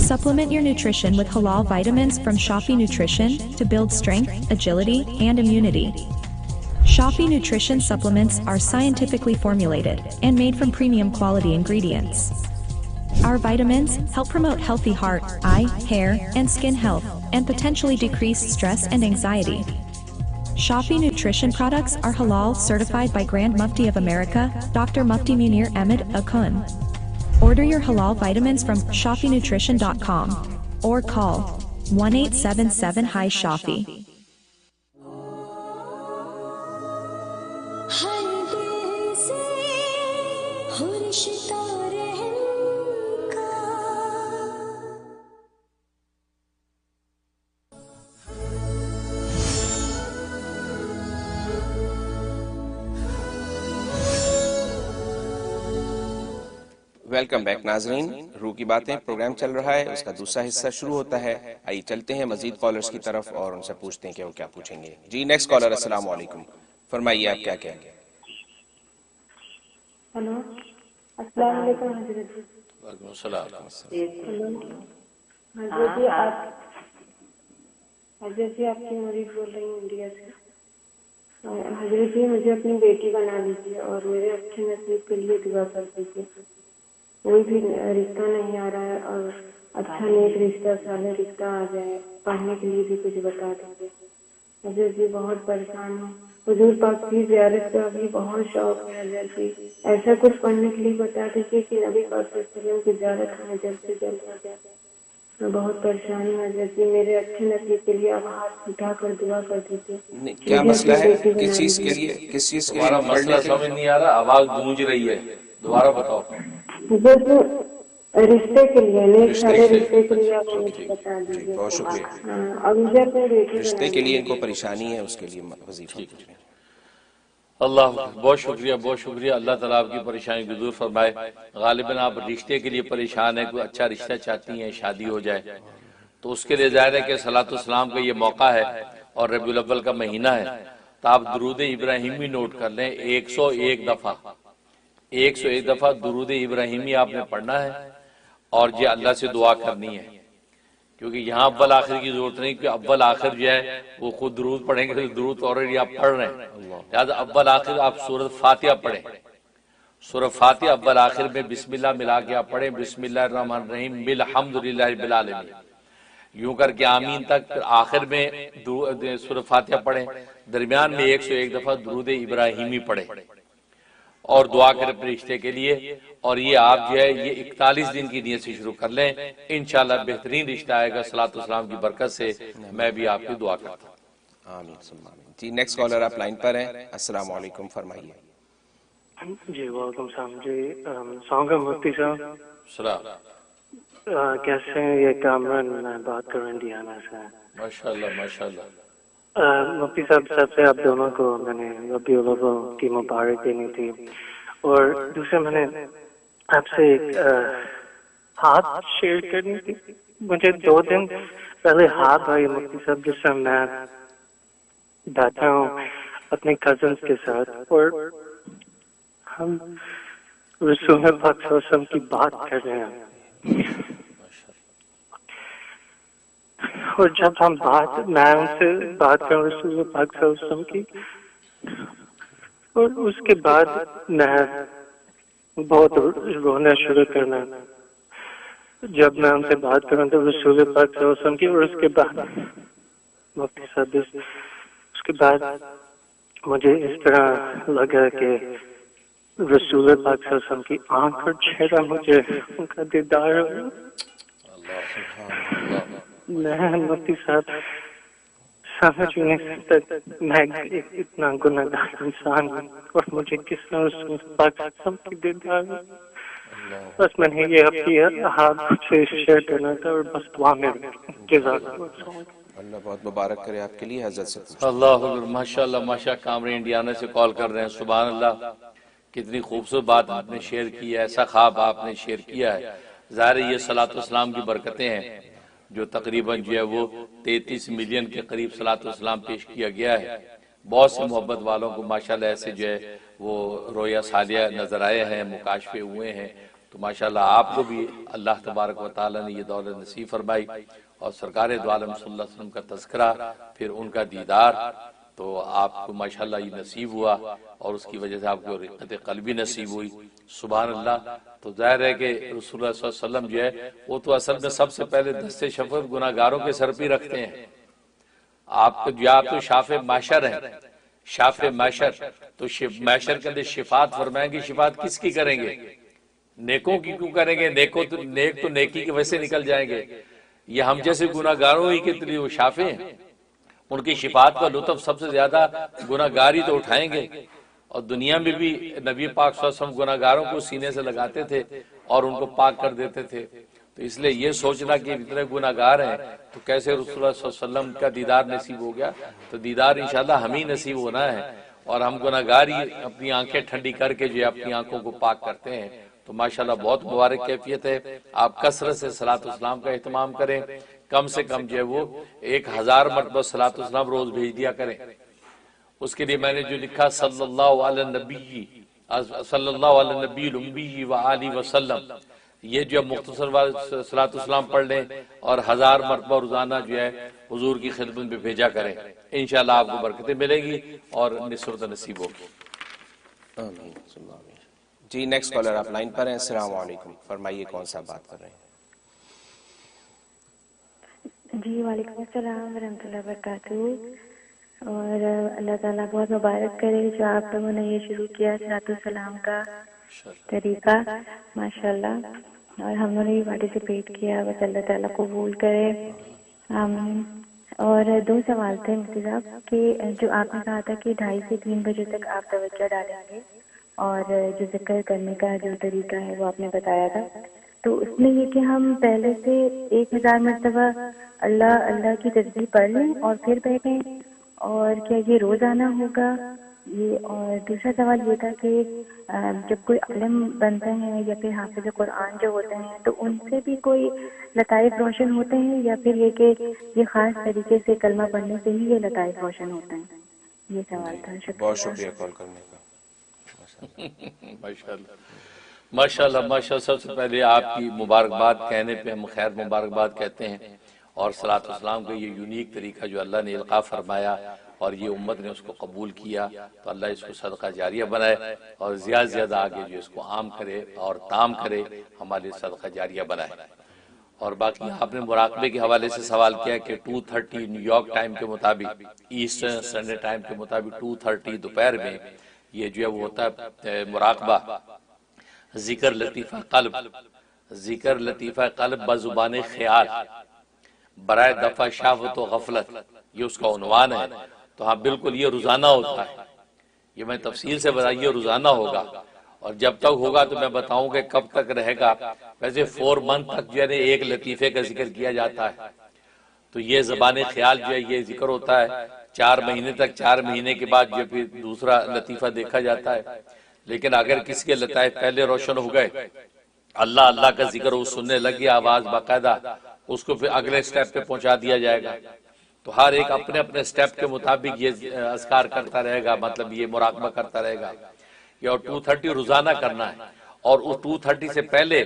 Supplement your nutrition with halal vitamins from Shafi Nutrition to build strength, agility, and immunity. Shafi Nutrition supplements are scientifically formulated and made from premium quality ingredients. Our vitamins help promote healthy heart, eye, hair, and skin health, and potentially decrease stress and anxiety. Shafi Nutrition products are halal certified by Grand Mufti of America, Dr. Mufti Munir Ahmed Akun. Order your halal vitamins from ShafiNutrition.com or call 1-877-HI-SHAFI. Welcome back ناظرین. روح کی باتیں programme چل رہا ہے, اس کا دوسرا حصہ شروع ہوتا ہے. آئیے چلتے ہیں مزید کالرز کی طرف اور ان سے پوچھتے ہیں کہ وہ کیا پوچھیں گے. جی نیکسٹ کالر, السلام علیکم. فرمائیے آپ کیا کہیں گے. ہلو السلام علیکم حضرت جی. وعلیکم السلام. حضرت جی آپ کی مرید بول رہی ہوں انڈیا سے. حضرت جی مجھے اپنی بیٹی بنا لیجیے اور میرے اچھے نصیب کے لیے دعا کر دیجیے. کوئی بھی رشتہ نہیں آ رہا ہے اور اچھا نیک رشتہ صالح رشتہ آ جائے. پڑھنے کے لیے بھی کچھ بتا دیجیے. حضرت جی بہت پریشان ہوں. حضور پاک کی زیارت کا بھی بہت شوق ہے حضرت جی. ایسا کچھ پڑھنے کے لیے بتا دیجیے کہ نبی پاک صلی اللہ علیہ وسلم کی زیارت ہمیں جلد سے جلد ہو جائے. میں بہت پریشان ہوں حضرت جی. میرے اچھے نصیب کے لیے آپ ہاتھ اٹھا کر دعا کر دیجیے. کیا مسئلہ ہے, کس چیز کے لیے, کس چیز کے لیے مسئلہ سمجھ نہیں آ رہا, آواز گونج رہی ہے, دوبارہ بتاؤ. رشتے کے لیے نیک سارے رشتے کے لیے آپ مجھے بتا دیجیے. بہت شکریہ. اور مجھے اپنے بیٹی رشتے کے لیے ان کو پریشانی ہے, اس کے لیے وظیفہ پوچھ رہے ہیں. اللہ بہت شکریہ اللہ تعالیٰ آپ کی پریشانی کو دور فرمائے. غالباً آپ رشتے کے لیے پریشان ہیں, کوئی اچھا رشتہ چاہتی ہیں, شادی ہو جائے, تو اس کے لیے ظاہر ہے کہ صلاۃ السلام کا یہ موقع ہے اور ربیع الاول کا مہینہ ہے, تو آپ درود ابراہیمی نوٹ کر لیں. 101 دفعہ درود ابراہیمی آپ نے پڑھنا ہے اور یہ اللہ سے دعا کرنی ہے, کیونکہ یہاں اول آخر کی ضرورت نہیں, کہ اول آخر جو ہے وہ خود درود پڑھیں گے, تو درود آلریڈی آپ پڑھ رہے ہیں, لہٰذا اول آخر آپ سورۃ فاتحہ پڑھیں. سورۃ فاتحہ اول آخر میں بسم اللہ ملا کے آپ پڑھیں, بسم اللہ الرحمن الرحیم بالحمدللہ رب العالمین, یوں کر کے آمین تک, پھر آخر میں سورۃ فاتحہ پڑھیں, درمیان میں 101 دفعہ درود ابراہیمی پڑھیں اور دعا کریں اپنے رشتے کے لیے. اور یہ آپ جو ہے یہ 41 دن کی نیت سے شروع کر لیں, انشاءاللہ بہترین رشتہ آئے گا صلاۃ السلام کی برکت سے. میں بھی آپ کی دعا کرتا ہوں. آمین ثم آمین. جی نیکسٹ کالر آپ لائن پر ہیں. السلام علیکم, فرمائیے. جی وعلیکم السلام. جی السلام علیکم مفتی صاحب. سلام. کیسے ہیں؟ یہ کامران میں بات کر رہے ہیں انڈیانا سے. ماشاءاللہ. مفتی صاحب سب سے آپ دونوں کو میں نے ربیع الاول کی مبارک دینی تھی, اور دوسرے میں نے آپ سے ایک ہاتھ شیئر کرنی تھی. مجھے 2 دن پہلے ہاتھ آئی مفتی صاحب, جس سے میں بیٹھا ہوں اپنے کزنس کے ساتھ, اور ہم رسول پاک صلی اللہ علیہ وسلم کی بات کر رہے ہیں, اور جب ہم میں ان سے بات کروں رسول پاک صلی اللہ علیہ وسلم کی, اور اس کے بعد میں بہت رونا شروع کرنا. جب میں ان سے بات کروں تو رسول پاک صلی اللہ علیہ وسلم کی, اور اس کے بعد مفتی صاحب اس کے بعد مجھے اس طرح لگا کہ رسول پاک صلی اللہ علیہ وسلم کی آنکھ اور چہرہ مجھے ان کا دیدار ہو. میں مفتی صاحب سمجھ نہیں سکتا میں اتنا گناہگار انسان ہوں, اور مجھے کس طرح رسول پاک صلی اللہ علیہ وسلم کی دیدار ہو. بس میں نے یہ آپ کی ہاتھ سے شیئر کرنا تھا, اور بس دعا میں جزاک اللہ. اللہ بہت مبارک کرے آپ کے لیے. حضرت سے اللہ اکبر. ماشاءاللہ کامران انڈیانا سے کال کر رہے ہیں. سبحان اللہ, کتنی خوبصورت بات آپ نے شیئر کی ہے, ایسا خواب آپ نے شیئر کیا ہے. ظاہر ہے یہ صلاۃ السلام کی برکتیں ہیں, جو تقریباً جو ہے وہ 33 ملین کے قریب صلاۃ السلام پیش کیا گیا ہے. بہت سے محبت والوں کو ماشاءاللہ ایسے جو ہے وہ رویا صالحہ نظر آئے ہیں, مکاشفے ہوئے ہیں. تو ماشاءاللہ آپ کو بھی اللہ تبارک و تعالیٰ نے یہ دولت نصیب فرمائی, اور سرکار دو عالم صلی اللہ علیہ وسلم کا تذکرہ, پھر ان کا دیدار, تو آپ کو ماشاءاللہ یہ نصیب ہوا, اور اس کی وجہ سے آپ کو رقت قلبی نصیب ہوئی. سبحان اللہ. تو ظاہر ہے کہ رسول اللہ صلی اللہ علیہ وسلم جو ہے وہ تو اصل میں سب سے پہلے دست شفقت گناہگاروں کے سر پہ رکھتے ہیں. آپ تو شافع معشر ہیں, شافع معشر, تو معشر کے اندر شفاعت فرمائیں گے. شفاعت کس کی کریں گے؟ نیکوں کی کیوں کریں گے؟ نیک تو نیکی کی وجہ سے نکل جائیں گے. یہ ہم جیسے گناہگاروں ہی کے لیے وہ شافع ہیں. ان کی شفاعت کا لطف سب سے زیادہ گناہگاری تو اٹھائیں گے, اور دنیا میں بھی نبی پاک صلی اللہ علیہ وسلم گناہگاروں کو سینے سے لگاتے تھے اور ان کو پاک کر دیتے تھے. تو اس لیے یہ سوچنا کہ اتنے گناہگار ہیں تو کیسے رسول اللہ صلی اللہ علیہ وسلم کا دیدار نصیب ہو گیا. تو دیدار انشاءاللہ ہمیں نصیب ہونا ہے, اور ہم گناہگار ہی اپنی آنکھیں ٹھنڈی کر کے جو ہے اپنی آنکھوں کو پاک کرتے ہیں. تو ماشاءاللہ بہت مبارک کیفیت ہے. آپ کثرت سے صلاۃ السلام کا اہتمام کریں, کم سے کم جو ہے وہ 1000 مرتبہ صلاۃ السلام روز بھیج دیا کریں. اس کے لیے میں نے جو لکھا صلی اللہ علیہ نبی الامی وآلہ وسلم, یہ جو مختصر صلاۃ السلام پڑھ لیں اور 1000 مرتبہ روزانہ جو ہے حضور کی خدمت میں بھیجا کریں. انشاءاللہ آپ کو برکتیں ملیں گی اور نصرت نصیب ہوگی. آمین. جی نیکسٹ کالر آپ لائن پر ہیں. السلام علیکم, فرمائیے کون سا بات کر رہے ہیں؟ جی وعلیکم السلام ورحمۃ اللہ وبرکاتہ. اور اللہ تعالیٰ بہت مبارک کرے جو آپ لوگوں نے یہ شروع کیا صلاۃ السلام کا طریقہ, ماشاءاللہ. اور ہم نے بھی پارٹیسپیٹ کیا, بس اللہ تعالیٰ قبول کرے. آمین. اور 2 سوال تھے مفتی صاحب, کہ جو آپ نے کہا تھا کہ 2:30 سے 3 بجے تک آپ توجہ ڈالیں گے, اور جو ذکر کرنے کا جو طریقہ ہے وہ آپ نے بتایا تھا, تو اس میں یہ کہ ہم پہلے سے 1000 مرتبہ اللہ اللہ کی تسبیح پڑھ لیں اور پھر بیٹھیں, اور کیا یہ روزانہ ہوگا یہ اور دوسرا سوال یہ تھا کہ جب کوئی عالم بنتے ہیں یا پھر حافظ قرآن جو ہوتے ہیں تو ان سے بھی کوئی لطائف روشن ہوتے ہیں یا پھر یہ کہ یہ خاص طریقے سے کلمہ پڑھنے سے ہی یہ لطائف روشن ہوتے ہیں؟ یہ سوال تھا. بہت شکریہ کال کرنے کا. ماشاءاللہ ماشاءاللہ. سب سے پہلے آپ کی مبارکباد کہنے پہ ہم خیر مبارکباد کہتے ہیں، اور صلاۃ والسلام کا یہ یونیک طریقہ جو اللہ نے القاء فرمایا اور یہ امت نے اس کو قبول کیا، تو اللہ اس کو صدقہ جاریہ بنائے اور زیادہ زیادہ آگے جو اس کو عام کرے اور تام کرے، ہمارے صدقہ جاریہ بنائے. اور باقی آپ نے مراقبے کے حوالے سے سوال کیا کہ 2:30 نیو یارک ٹائم کے مطابق، ایسٹرن سنڈے ٹائم کے مطابق 2:30 دوپہر میں یہ جو ہے وہ ہوتا ہے مراقبہ، ذکر لطیفہ قلب. ذکر لطیفہ قلب بزبان خیال برائے دفع شہوت و غفلت، یہ اس کا عنوان ہے. تو ہاں بالکل یہ روزانہ ہوتا ہے، یہ میں تفصیل سے بتائیے روزانہ ہوگا، اور جب تک ہوگا تو میں بتاؤں کہ کب تک رہے گا. ویسے 4 منتھ تک جو ہے ایک لطیفے کا ذکر کیا جاتا ہے، تو یہ زبان خیال جو ہے یہ ذکر ہوتا ہے 4 مہینے تک. 4 مہینے کے بعد جو پھر دوسرا لطیفہ دیکھا جاتا ہے. لیکن اگر کسی کے لطائف پہلے روشن ہو گئے، اللہ اللہ کا ذکر وہ سننے لگی آواز باقاعدہ، اس کو پھر اگلے سٹیپ پہ پہنچا دیا جائے گا. تو ہر ایک اپنے اپنے سٹیپ کے مطابق یہ اذکار کرتا رہے گا، مطلب یہ مراقبہ کرتا رہے گا. یہ اور 2:30 روزانہ کرنا ہے، اور اس 2:30 سے پہلے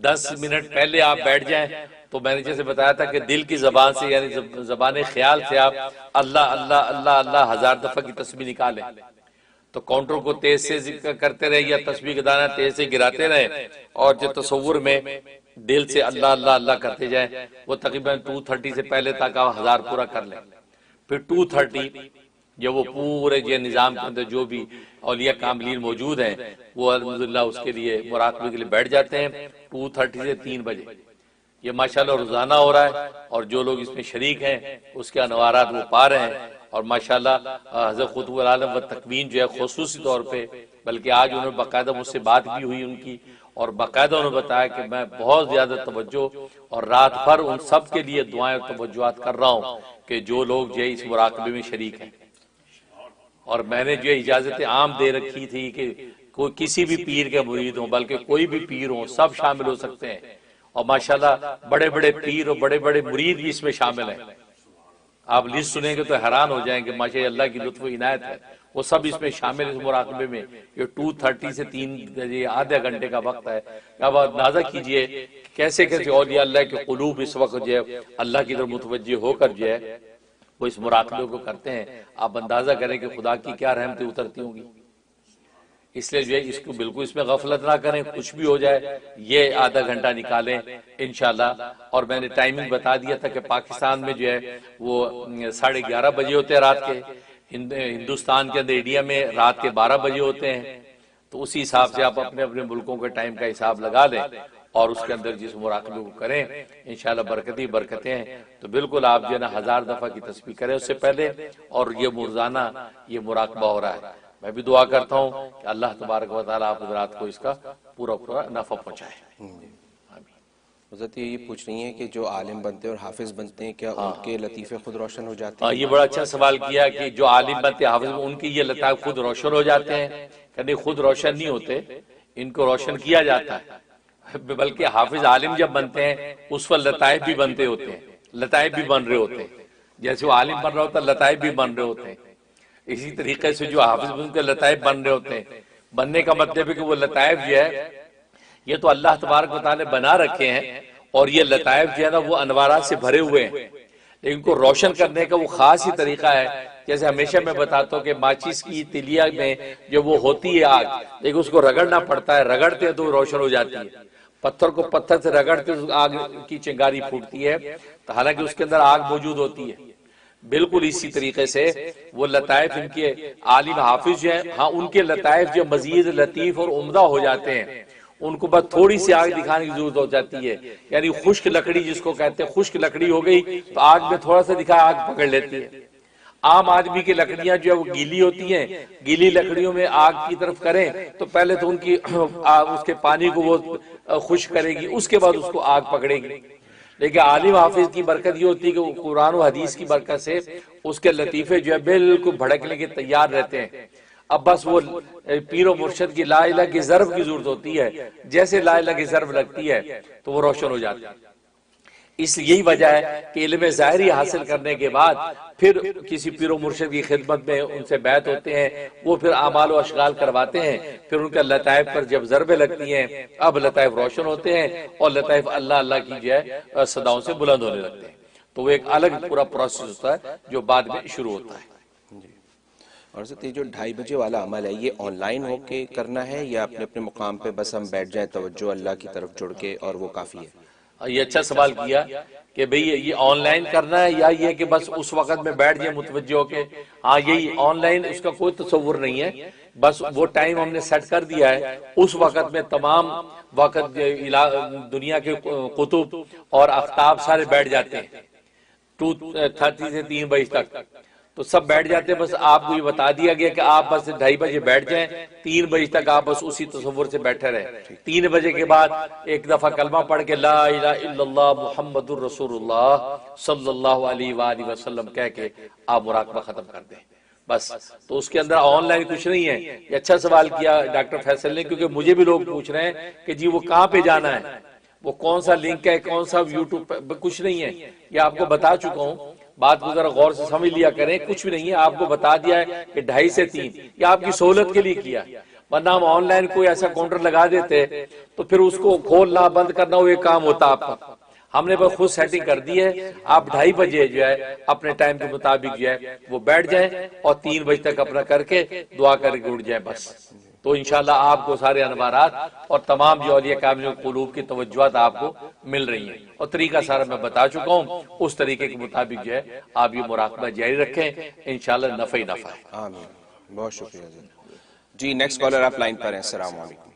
10 منٹ پہلے آپ بیٹھ جائیں. تو میں نے جیسے بتایا تھا کہ دل کی زبان سے یعنی زبان خیال سے آپ اللہ اللہ اللہ اللہ 1000 دفعہ کی تسبیح نکالیں. تو کاؤنٹر کو تیز سے ذکر کرتے رہے یا تسبیح کا دانہ تیز سے گراتے رہیں، اور جو تصور میں دل سے اللہ اللہ اللہ کرتے جائیں. وہ تقریباً 2:30 سے پہلے تک آپ 1000 پورا کر لیں. پھر 2:30 جب وہ پورے جو نظام کے اندر جو بھی اولیاء کاملین موجود ہیں وہ الحمدللہ اس کے لیے مراقبے کے لیے بیٹھ جاتے ہیں 2:30 سے 3 بجے. یہ ماشاءاللہ روزانہ ہو رہا ہے، اور جو لوگ اس میں شریک ہیں اس کے انوارات وہ پا رہے ہیں. اور ماشاءاللہ حضرت قطب العالم و تکوین جو ہے خصوصی طور پہ، بلکہ آج انہوں نے باقاعدہ مجھ سے بات بھی ہوئی ان کی، اور باقاعدہ انہوں نے بتایا کہ میں بہت زیادہ توجہ اور رات بھر ان سب کے لیے دعائیں اور توجہات کر رہا ہوں کہ جو لوگ جو ہے اس مراقبے میں شریک ہیں. اور میں نے جو اجازت عام دے رکھی تھی کہ کوئی کسی بھی پیر کے مرید ہوں، بلکہ کوئی بھی پیر ہوں، سب شامل ہو سکتے ہیں. اور ماشاءاللہ بڑے بڑے پیر اور بڑے بڑے مرید بھی اس میں شامل ہیں. آپ لسٹ سنیں گے تو حیران ہو جائیں گے، ماشاءاللہ اللہ کی لطف و عنایت ہے، وہ سب اس میں شامل اس مراقبے میں. یہ 2:30 سے 3 بجے آدھے گھنٹے کا وقت ہے. اب آپ اندازہ کیجئے کیسے کیسے اولیاء اللہ کے قلوب اس وقت جو ہے اللہ کی طرف متوجہ ہو کر جو ہے وہ اس مراقبے کو کرتے ہیں. آپ اندازہ کریں کہ خدا کی کیا رحمتیں اترتی ہوں گی. اس لیے جو ہے اس کو بالکل اس میں غفلت نہ کریں، کچھ بھی ہو جائے یہ آدھا گھنٹہ نکالیں انشاءاللہ. اور میں نے ٹائمنگ بتا دیا تھا کہ پاکستان میں جو ہے وہ 11:30 بجے ہوتے ہیں رات کے، ہندوستان کے اندر انڈیا میں رات کے 12 بجے ہوتے ہیں. تو اسی حساب سے آپ اپنے اپنے ملکوں کے ٹائم کا حساب لگا لیں اور اس کے اندر جس مراقبے کو کریں انشاءاللہ برکتی برکتیں ہیں. تو بالکل آپ جو ہے نا 1000 دفعہ کی تسبیح کریں اس سے پہلے، اور یہ روزانہ یہ مراقبہ ہو رہا ہے. میں بھی دعا کرتا ہوں کہ اللہ تبارک و تعالیٰ آپ حضرات کو اس کا پورا پورا نفع پہنچائے. حضرت یہ پوچھ رہی ہیں کہ جو عالم بنتے اور حافظ بنتے ہیں کیا ان کے لطیفے خود روشن ہو جاتے ہیں؟ یہ بڑا اچھا سوال کیا کہ جو عالم بنتے حافظ ان کی یہ لطائف خود روشن ہو جاتے ہیں. کہ خود روشن نہیں ہوتے، ان کو روشن کیا جاتا ہے. بلکہ حافظ عالم جب بنتے ہیں اس پر لطائف بھی بنتے ہوتے ہیں، لطائف بھی بن رہے ہوتے ہیں. جیسے وہ عالم بن رہا ہوتا ہے لطائف بھی بن رہے ہوتے ہیں. اسی طریقے سے جو حافظ بن کے لطائف بن رہے ہوتے ہیں. بننے کا مطلب ہے کہ وہ لطائف جو ہے یہ تو اللہ تبارک و تعالیٰ نے بنا رکھے ہیں، اور یہ لطائف جو ہے نا وہ انوارات سے بھرے ہوئے ہیں. لیکن کو روشن کرنے کا وہ خاص ہی طریقہ ہے. جیسے ہمیشہ میں بتاتا ہوں کہ ماچس کی تلیا میں جو وہ ہوتی ہے آگ، لیکن اس کو رگڑنا پڑتا ہے، رگڑتے ہیں تو روشن ہو جاتی ہے. پتھر کو پتھر سے رگڑتے آگ کی چنگاری پھوٹتی ہے، حالانکہ اس کے اندر آگ موجود ہوتی ہے. بالکل اسی طریقے سے وہ لطائف ان کے عالم حافظ جو ہیں، ہاں ان کے لطائف جو مزید لطیف اور عمدہ ہو جاتے ہیں. ان کو بس تھوڑی سی آگ دکھانے کی ضرورت ہو جاتی ہے. یعنی خشک لکڑی جس کو کہتے ہیں، خشک لکڑی ہو گئی تو آگ میں تھوڑا سا دکھا آگ پکڑ لیتی ہے. عام آدمی کی لکڑیاں جو ہے وہ گیلی ہوتی ہیں، گیلی لکڑیوں میں آگ کی طرف کریں تو پہلے تو ان کی اس کے پانی کو وہ خشک کرے گی، اس کے بعد اس کو آگ پکڑے گی. لیکن عالم حافظ کی برکت یہ ہوتی ہے کہ وہ قرآن و حدیث کی برکت سے اس کے لطیفے جو ہے بالکل بھڑکنے کے تیار رہتے ہیں. اب بس وہ پیر و مرشد کی لا الہ کی ضرب کی ضرورت ہوتی ہے، جیسے لا الہ کی ضرب لگتی ہے تو وہ روشن ہو جاتی ہے۔ اس یہی وجہ ہے کہ علم ظاہری حاصل کرنے کے بعد پھر کسی پیر و مرشد کی خدمت میں ان سے بیعت ہوتے ہیں، وہ پھر اعمال و اشغال کرواتے ہیں، پھر ان کا لطائف پر جب ضربیں لگتی ہیں اب لطائف روشن ہوتے ہیں اور لطائف اللہ اللہ کی جو ہے صداؤں سے بلند ہونے لگتے ہیں، تو وہ ایک الگ پورا پروسیس ہوتا ہے جو بعد میں شروع ہوتا ہے۔ اور یہ جو 2:30 بجے والا عمل ہے یہ آن لائن ہو کے کرنا ہے یا اپنے اپنے مقام پہ بس ہم بیٹھ جائیں توجہ اللہ کی طرف جڑ کے اور وہ کافی ہے؟ یہ اچھا سوال کیا کہ بھئی یہ آن لائن کرنا ہے یا یہ کہ بس اس وقت میں بیٹھ جائیں متوجہ ہو کے؟ ہاں یہی آن لائن، اس کا کوئی تصور نہیں ہے، بس وہ ٹائم ہم نے سیٹ کر دیا ہے، اس وقت میں تمام وقت دنیا کے قطب اور آفتاب سارے بیٹھ جاتے ہیں 2:30 سے 3 بجے تک، تو سب بیٹھ جاتے ہیں، بس آپ کو یہ بتا دیا گیا کہ آپ بس 2:30 بجے بیٹھ جائیں، 3 بجے تک آپ بس اسی تصور سے بیٹھے رہیں، 3 بجے کے بعد ایک دفعہ کلمہ پڑھ کے لا الہ الا اللہ محمد الرسول اللہ صلی اللہ علیہ وآلہ وسلم کہہ کے آپ مراقبہ ختم کر دیں بس۔ تو اس کے اندر آن لائن کچھ نہیں ہے۔ یہ اچھا سوال کیا ڈاکٹر فیصل نے، کیونکہ مجھے بھی لوگ پوچھ رہے ہیں کہ جی وہ کہاں پہ جانا ہے، وہ کون سا لنک ہے، کون سا یوٹیوب پہ، کچھ نہیں ہے، یہ آپ کو بتا چکا ہوں، بات کو ذرا غور سے سمجھ لیا کریں، کچھ بھی نہیں ہے، آپ کو بتا دیا ہے کہ 2:30 سے 3، یہ آپ کی سہولت کے لیے کیا، ورنہ ہم آن لائن کوئی ایسا کاؤنٹر لگا دیتے تو پھر اس کو کھولنا بند کرنا وہ ایک کام ہوتا آپ کا۔ ہم نے بس خود سیٹنگ کر دی ہے، آپ 2:30 بجے جو ہے اپنے ٹائم کے مطابق جو ہے وہ بیٹھ جائیں اور 3 بجے تک اپنا کر کے دعا کر کے اٹھ جائیں بس، تو انشاءاللہ آپ کو سارے انوارات اور تمام جو اولیاء کاملین قلوب کی توجہات آپ کو مل رہی ہیں، اور طریقہ سارا میں بتا چکا ہوں، اس طریقے کے مطابق جو ہے آپ یہ مراقبہ جاری رکھیں، انشاءاللہ نفع ہی نفع ہے۔ آمین، بہت شکریہ جی۔ نیکسٹ کالر آپ لائن پر ہیں، السلام علیکم۔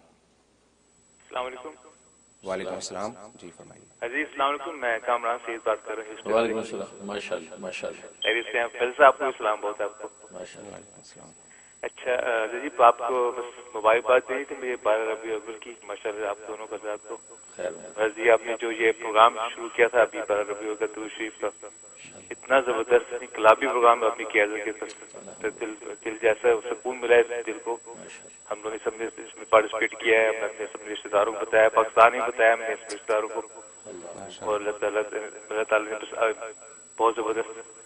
السلام علیکم۔ وعلیکم السلام، جی فرمائیے۔ جی السلام علیکم، میں کامران سید بات کر رہا ہوں۔ وعلیکم السلام، ماشاءاللہ ماشاءاللہ۔ خیریت سے ہیں؟ پہلے سے آپ کو سلام بہت ہے آپ کو۔ ماشاءاللہ۔ اچھا جی، آپ کو بس مبارکباد دینی تھی مجھے 12 ربیع الاول کی، ماشاءاللہ آپ دونوں کا ذات کو۔ بس جی آپ نے جو یہ پروگرام شروع کیا تھا ابھی 12 ربیع الاول کا درود شریف کا، اتنا زبردست انقلابی پروگرام آپ نے کیا کہ دل جیسا سکون ملا ہے دل کو۔ ہم لوگوں نے سب نے اس میں پارٹیسپیٹ کیا ہے، ہم نے اپنے سب رشتے داروں کو بتایا، پاکستان میں بتایا ہم نے اپنے رشتے داروں کو، اور اللہ تعالیٰ نے بہت زبردست۔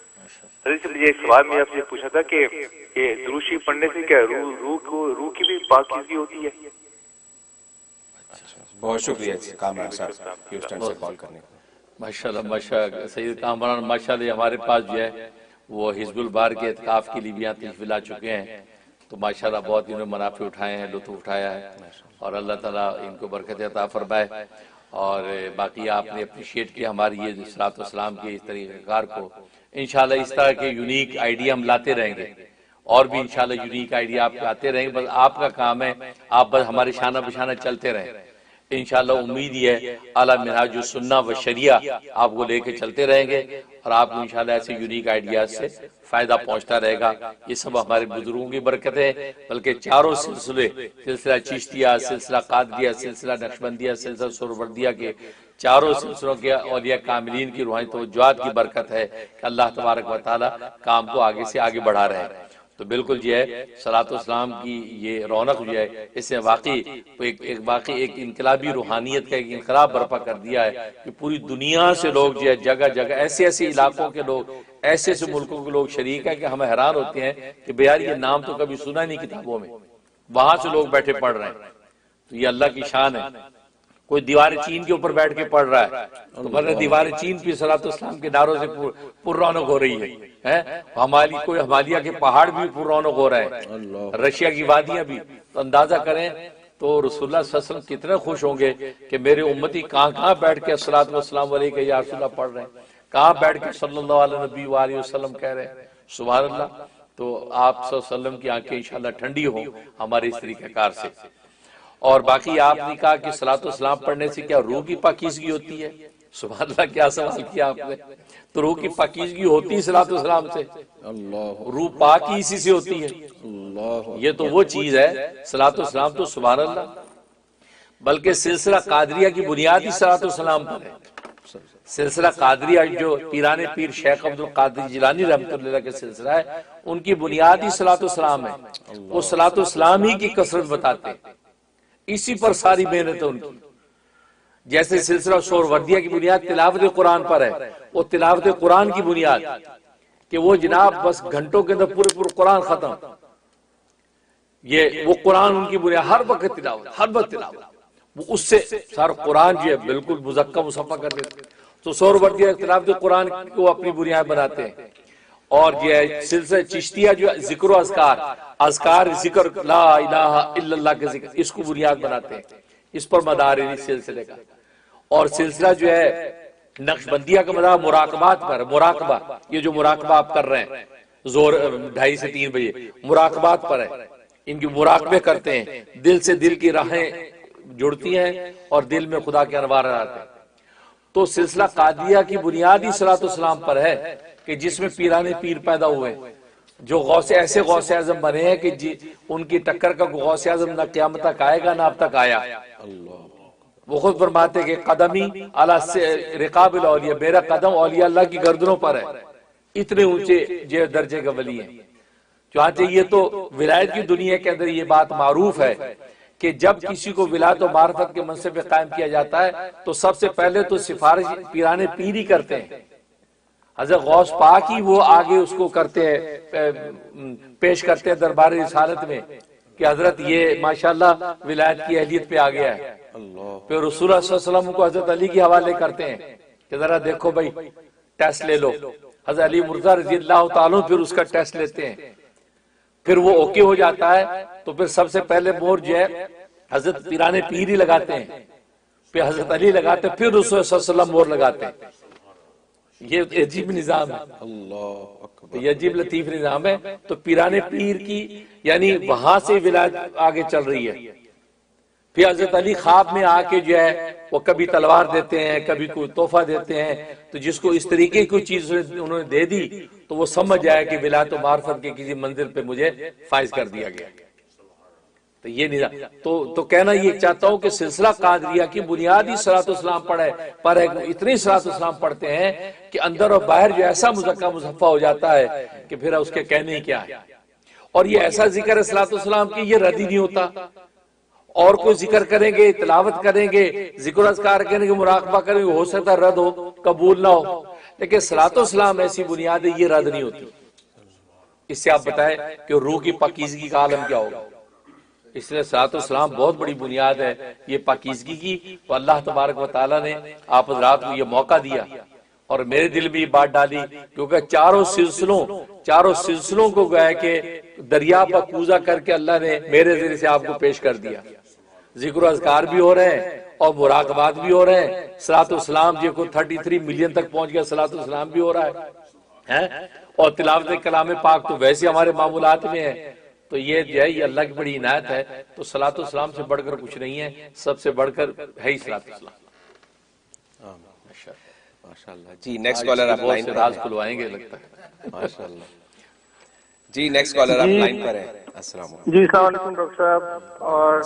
یہ سوال میں آپ سے پوچھا تھا کہ یہ درود شریف پڑھنے سے کیا روح کی بھی پاکیزگی ہوتی ہے؟ بہت شکریہ کامران صاحب ہیوسٹن سے کال کرنے کو۔ ماشاءاللہ ماشاءاللہ سید کامران، ماشاءاللہ ہمارے پاس جو ہے وہ حزب البار کے اعتکاف کے لیے بھی یہاں تشریف لا چکے ہیں، تو ماشاءاللہ بہت انہوں نے منافع اٹھائے ہیں، لطف اٹھایا ہے، اور اللہ تعالیٰ ان کو برکت عطا فرمائے۔ اور باقی آپ نے اپریشیٹ کیا ہماری یہ صلاۃ والسلام کے اس طریقہ کار کو، انشاءاللہ اس طرح کے یونیک آئیڈیا ہم لاتے رہیں گے، اور بھی انشاءاللہ یونیک آئیڈیا آپ کے آتے رہیں گے، بس آپ کا کام ہے آپ بس ہمارے شانہ بشانہ چلتے رہیں، انشاءاللہ امید یہ ہے اعلیٰ منہاج السنہ و شریعہ آپ کو لے کے چلتے رہیں گے، اور آپ کو انشاءاللہ ایسے یونیک آئیڈیاز سے فائدہ پہنچتا رہے گا۔ یہ سب ہمارے بزرگوں کی برکت ہے، بلکہ چاروں سلسلے، سلسلہ چشتیہ، سلسلہ قادریہ، سلسلہ نقشبندیہ، سلسلہ سہروردیہ کے چاروں سلسلوں کے اولیاء کاملین کی روحانی توجہات کی برکت ہے کہ اللہ تبارک و تعالی کام کو آگے سے آگے بڑھا رہے ہیں۔ تو بالکل جو ہے صلاۃ والسلام کی یہ رونق جو ہے اس نے واقعی ایک انقلابی روحانیت کا ایک انقلاب برپا کر دیا ہے کہ پوری دنیا سے لوگ جو ہے جگہ جگہ ایسے ایسے علاقوں کے لوگ، ایسے ایسے ملکوں کے لوگ شریک ہیں کہ ہمیں حیران ہوتے ہیں کہ بیار یہ نام تو کبھی سنا نہیں کتابوں میں، وہاں سے لوگ بیٹھے پڑھ رہے ہیں، تو یہ اللہ کی شان ہے۔ کوئی دیوار چین کے اوپر بیٹھ کے پڑھ رہا ہے تو مطلب دیوار چین پہ صلاۃ والسلام کے نعروں سے پر رونق ہو رہی ہے، کوئی ہمالیہ کے پہاڑ بھی پر رونق ہو رہے ہیں، رشیا کی وادیاں بھی، تو اندازہ کریں تو رسول اللہ صلی اللہ علیہ وسلم کتنے خوش ہوں گے کہ میرے امتی کہاں کہاں بیٹھ کے صلاۃ والسلام علیہ یا رسول اللہ پڑھ رہے ہیں، کہاں بیٹھ کے صلی اللہ علیہ نبی وآلہ وسلم کہہ رہے ہیں، سبحان اللہ۔ تو آپ صلی اللہ علیہ وسلم کی آنکھیں انشاءاللہ ٹھنڈی ہوں ہمارے اس طریقہ کار سے۔ اور باقی آپ نے کہا کہ صلاۃ والسلام پڑھنے سے کیا روح کی پاکیزگی ہوتی ہے؟ سبحان اللہ، کیا سوال کیا آپ نے! تو روح کی پاکیزگی ہوتی ہے صلاۃ والسلام سے، روح پاک ہی اسی سے ہوتی ہے، یہ تو وہ چیز ہے صلاۃ والسلام، تو سبحان اللہ، بلکہ سلسلہ قادریہ کی بنیاد ہی صلاۃ والسلام پر ہے، سلسلہ قادریہ جو پیران پیر شیخ عبد القادر جیلانی رحمۃ اللہ علیہ کا سلسلہ ہے، ان کی بنیادی صلاۃ والسلام ہے، وہ صلاۃ والسلام ہی کی کثرت بتاتے ہیں، اسی پر ساری محنت ہے ان کی۔ جیسے سلسلہ سہروردیہ کی بنیاد تلاوت قرآن پر ہے، وہ تلاوت قرآن کی بنیاد کہ وہ جناب بس گھنٹوں کے اندر پورے قرآن ختم، یہ وہ قرآن ان کی بنیاد، ہر وقت تلاوت، ہر وقت تلاوت، وہ اس سے سارا قرآن جو ہے بالکل مزکہ مصفہ کر دیتے۔ تو سہروردیہ تلاوت قرآن کو اپنی بنیاد بناتے ہیں، اور یہ سلسلہ چشتیہ جو ذکر و اذکار ذکر لا الہ الا اللہ کے ذکر، اس کو بنیاد بناتے ہیں، اس پر مدار ہے اس سلسلے کا۔ اور سلسلہ جو ہے نقشبندیہ کا مدار مراقبات پر، مراقبہ، یہ جو مراقبہ آپ کر رہے ہیں زور 2:30 سے 3 بجے، مراقبات پر ہے، ان کی مراقبے کرتے ہیں، دل سے دل کی راہیں جڑتی ہیں اور دل میں خدا کے انوار آتے ہیں۔ تو سلسلہ قادریہ کی بنیادی صلاۃ والسلام پر ہے کہ جس میں پیران پیر پیدا ہوئے، جو ایسے غوث اعظم بنے ہیں کہ ان کی ٹکر کا غوث اعظم نہ قیامت تک آئے گا نہ اب تک آیا۔ وہ خود فرماتے کہ قدمی علی رقاب الاولیاء، میرا قدم اولیاء اللہ کی گردنوں پر ہے، اتنے اونچے درجے کا ولی ہیں۔ چنانچہ یہ تو ولایت کی دنیا کے اندر یہ بات معروف ہے کہ جب کسی کو ولایت و معرفت کے منصب پہ قائم کیا جاتا ہے تو سب سے پہلے تو سفارش پیران پیر ہی کرتے ہیں، حضرت غوث پاک ہی وہ آگے اس کو کرتے ہیں، پیش کرتے ہیں دربار رسالت میں کہ حضرت یہ ماشاءاللہ ولایت کی اہلیت پہ آ گیا ہے۔ پھر رسول اللہ صلی اللہ علیہ وسلم کو حضرت علی کے حوالے کرتے ہیں کہ ذرا دیکھو بھائی ٹیسٹ لے لو، حضرت علی مرزا رضی اللہ تعالیٰ پھر اس کا ٹیسٹ لیتے ہیں، پھر وہ اوکے ہو جاتا ہے تو پھر سب سے پہلے مور جو ہے حضرت پیران پیر ہی لگاتے ہیں، پھر حضرت علی لگاتے ہیں، پھر رسول صلی اللہ علیہ وسلم مور لگاتے ہیں۔ یہ عجیب نظام ہے، یہ عجیب لطیف نظام ہے۔ تو پیران پیر کی یعنی وہاں سے ولایت آگے چل رہی ہے۔ پھر حضرت علی خواب میں آ کے جو ہے وہ کبھی تلوار دیتے ہیں، کبھی کوئی تحفہ دیتے ہیں، تو جس کو اس طریقے کی کوئی چیز انہوں نے دے دی تو وہ سمجھ جائے کہ ولایت و معرفت کے کسی منزل پہ مجھے فائز کر دیا گیا۔ تو یہ نظام تو کہنا یہ چاہتا ہوں کہ سلسلہ قادریہ کی بنیادی صلاۃ والسلام پر اتنی صلاۃ والسلام پڑھتے ہیں کہ اندر اور باہر جو ایسا مزکہ مصفہ ہو جاتا ہے کہ پھر اس کے کہنے ہی کیا ہے۔ اور یہ ایسا ذکر ہے صلاۃ والسلام کی، یہ رد ہی نہیں ہوتا۔ اور کوئی ذکر کریں گے، تلاوت کریں گے، ذکر اذکار کریں گے، مراقبہ کریں گے، ہو سکتا ہے رد ہو، قبول نہ ہو، لیکن صلاۃ والسلام ایسی بنیاد ہے یہ رد نہیں ہوتی۔ اس سے آپ بتائیں کہ روح کی پاکیزگی کا عالم کیا ہوگا۔ اس لیے صلاۃ والسلام بہت بڑی بنیاد ہے یہ پاکیزگی کی۔ تو اللہ تبارک و تعالیٰ نے آپ حضرات کو یہ موقع دیا اور میرے دل میں یہ بات ڈالی، کیونکہ چاروں سلسلوں کو گویا کہ دریا پر کوزہ کر کے اللہ نے میرے ذریعے سے آپ کو پیش کر دیا۔ ذکر و اذکار بھی ہو رہے ہیں اور مراقبات بھی ہو رہے ہیں، صلاۃ والسلام جو کو 33 ملین تک پہنچ گیا، صلاۃ والسلام بھی ہو رہا ہے، اور تلاوت کلام پاک تو ویسے ہمارے معمولات میں ہے۔ تو یہ جو ہے یہ اللہ کی بڑی عنایت ہے۔ تو صلاۃ والسلام سے بڑھ کر کچھ نہیں ہے، سب سے بڑھ کر ہے ہی صلاۃ والسلام۔ ماشاءاللہ جی، نیکسٹ کالر آپ لائن پر راز کھلوائیں گے لگتا ہے۔ ماشاءاللہ جی، نیکسٹ کالر آپ لائن پر ہیں۔ السلام علیکم۔ جی السلام علیکم ڈاکٹر صاحب، اور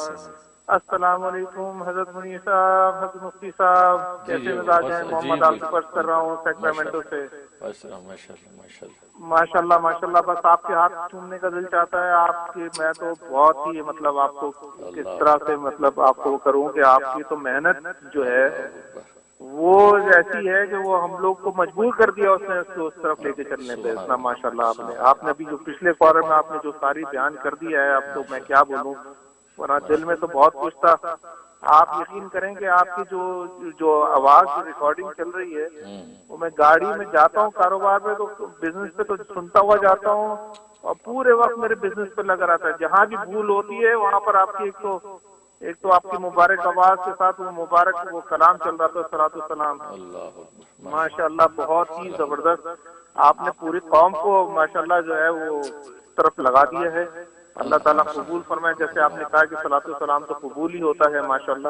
السلام علیکم حضرت منیر صاحب، حضرت مفتی صاحب، کیسے مزاج ہیں؟ محمد آصف عرض کر رہا ہوں سیکرامنٹو سے۔ ماشاءاللہ ماشاءاللہ، بس آپ کے ہاتھ چومنے کا دل چاہتا ہے آپ کی، میں تو بہت ہی مطلب آپ کو کس طرح سے مطلب آپ کو کروں کہ آپ کی تو محنت جو ہے وہ ایسی ہے کہ وہ ہم لوگ کو مجبور کر دیا اس نے اس طرف لے کے چلنے پہ۔ اتنا ماشاءاللہ آپ نے ابھی جو پچھلے فورم میں آپ نے جو ساری بیان کر دیا ہے، اب تو میں کیا بولوں، ورنہ دل میں تو بہت کچھ تھا۔ آپ یقین کریں کہ آپ کی جو آواز ریکارڈنگ چل رہی ہے وہ میں گاڑی میں جاتا ہوں کاروبار پہ تو بزنس پہ تو سنتا ہوا جاتا ہوں، اور پورے وقت میرے بزنس پہ لگا رہتا ہے۔ جہاں بھی بھول ہوتی ہے وہاں پر آپ کی ایک تو آپ کی مبارک آواز کے ساتھ وہ مبارک وہ کلام چل رہا تھا، صلاۃ والسلام۔ ماشاءاللہ بہت ہی زبردست، آپ نے پوری قوم کو ماشاءاللہ جو ہے وہ طرف لگا دیا ہے۔ اللہ تعالیٰ قبول فرمائے، جیسے آپ نے کہا کہ صلاۃ والسلام تو قبول ہی ہوتا ہے ماشاءاللہ۔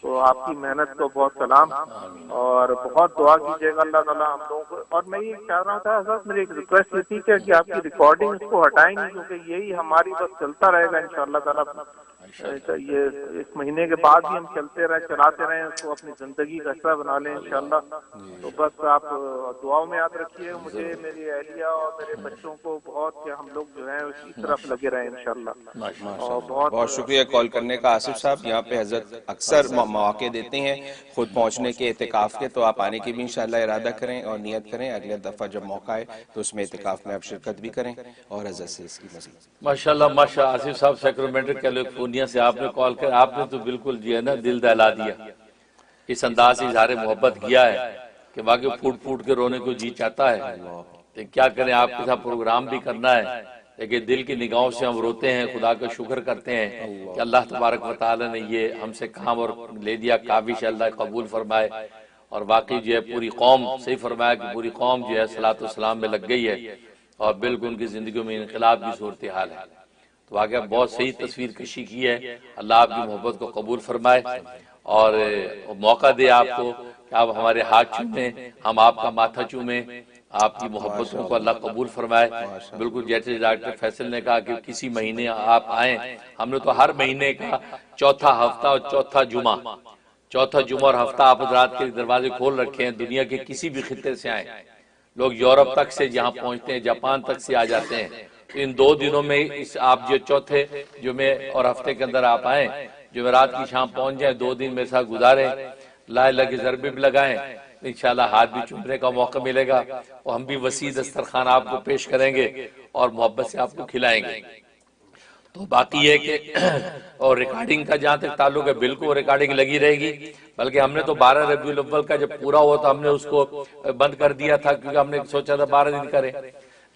تو آپ کی محنت کو بہت سلام، اور بہت دعا کیجیے گا اللہ تعالیٰ ہم لوگوں کو۔ اور میں یہ چاہ رہا تھا حضرت، میری ایک ریکویسٹ یہ تھی کہ آپ کی ریکارڈنگ اس کو ہٹائیں گے، کیونکہ یہی ہماری بس چلتا رہے گا انشاءاللہ تعالیٰ یہ اس مہینے کے بعد بھی ہم چلاتے رہیں اس کو اپنی زندگی کا حصہ بنا لیں انشاءاللہ. تو بس آپ دعاؤں میں یاد رکھیے مجھے، میری اہلیہ اور میرے بچوں کو بہت، کہ ہم لوگ جو ہیں اسی طرف لگے رہیں انشاءاللہ. اور بہت شکریہ کال کرنے کا آصف صاحب. یہاں پہ حضرت اکثر مواقع دیتے ہیں خود پہنچنے کے اعتکاف کے، تو آپ آنے کی بھی انشاءاللہ ارادہ کریں اور نیت کریں. اگلے دفعہ جب موقع آئے تو اس میں اعتکاف میں آپ شرکت بھی کریں اور حضرت سے اس کی مزید. ماشاءاللہ ماشاءاللہ. آصف صاحب سیکرمنٹو کیلیفورنیا سے آپ نے کال کر، آپ نے تو بالکل جو ہے نا دل دہلا دیا. اس انداز سے اظہار محبت کیا ہے کہ واقعی پھوٹ پھوٹ کے رونے کو جی چاہتا ہے. کیا کریں، آپ کے ساتھ پروگرام بھی کرنا ہے لیکن دل کی نگاہوں سے ہم روتے ہیں، خدا کا شکر کرتے ہیں کہ اللہ تبارک و تعالی نے یہ ہم سے کام اور لے دیا. کابش اللہ قبول فرمائے. اور واقعی جو ہے پوری قوم، صحیح فرمایا کہ پوری قوم جو ہے صلاۃ والسلام میں لگ گئی ہے اور بالکل ان کی زندگیوں میں انقلاب کی صورتحال ہے. تو واقعہ بہت صحیح تصویر کشی کی ہے. اللہ آپ کی محبت کو قبول فرمائے اور موقع دے آپ کو کہ آپ ہمارے ہاتھ چومیں، ہم آپ کا ماتھا چومیں. آپ کی محبتوں کو اللہ قبول فرمائے. بالکل جیسے ڈاکٹر فیصل نے کہا کہ کسی مہینے آپ آئیں، ہم نے تو ہر مہینے کا چوتھا ہفتہ اور چوتھا جمعہ اور ہفتہ آپ حضرات کے دروازے کھول رکھے ہیں. دنیا کے کسی بھی خطے سے آئیں، لوگ یورپ تک سے جہاں پہنچتے ہیں، جاپان تک سے آ جاتے ہیں. ان 2 دنوں میں آپ جو چوتھے جمعے اور ہفتے کے اندر آپ آئیں، جمعرات کی شام پہنچ جائیں، 2 دن میرے ساتھ گزاریں، لا الہ کے ضربے بھی لگائیں، انشاءاللہ ہاتھ بھی چومنے کا موقع ملے گا اور ہم بھی وسیع دسترخوان آپ کو پیش کریں گے اور محبت سے آپ کو کھلائیں گے. تو باقی یہ کہ اور ریکارڈنگ کا جہاں تک تعلق ہے، بالکل ریکارڈنگ لگی رہے گی. بلکہ ہم نے تو 12 ربیع الاول کا جب پورا ہوا تو ہم نے اس کو بند کر دیا تھا کیونکہ ہم نے سوچا تھا 12 دن کریں.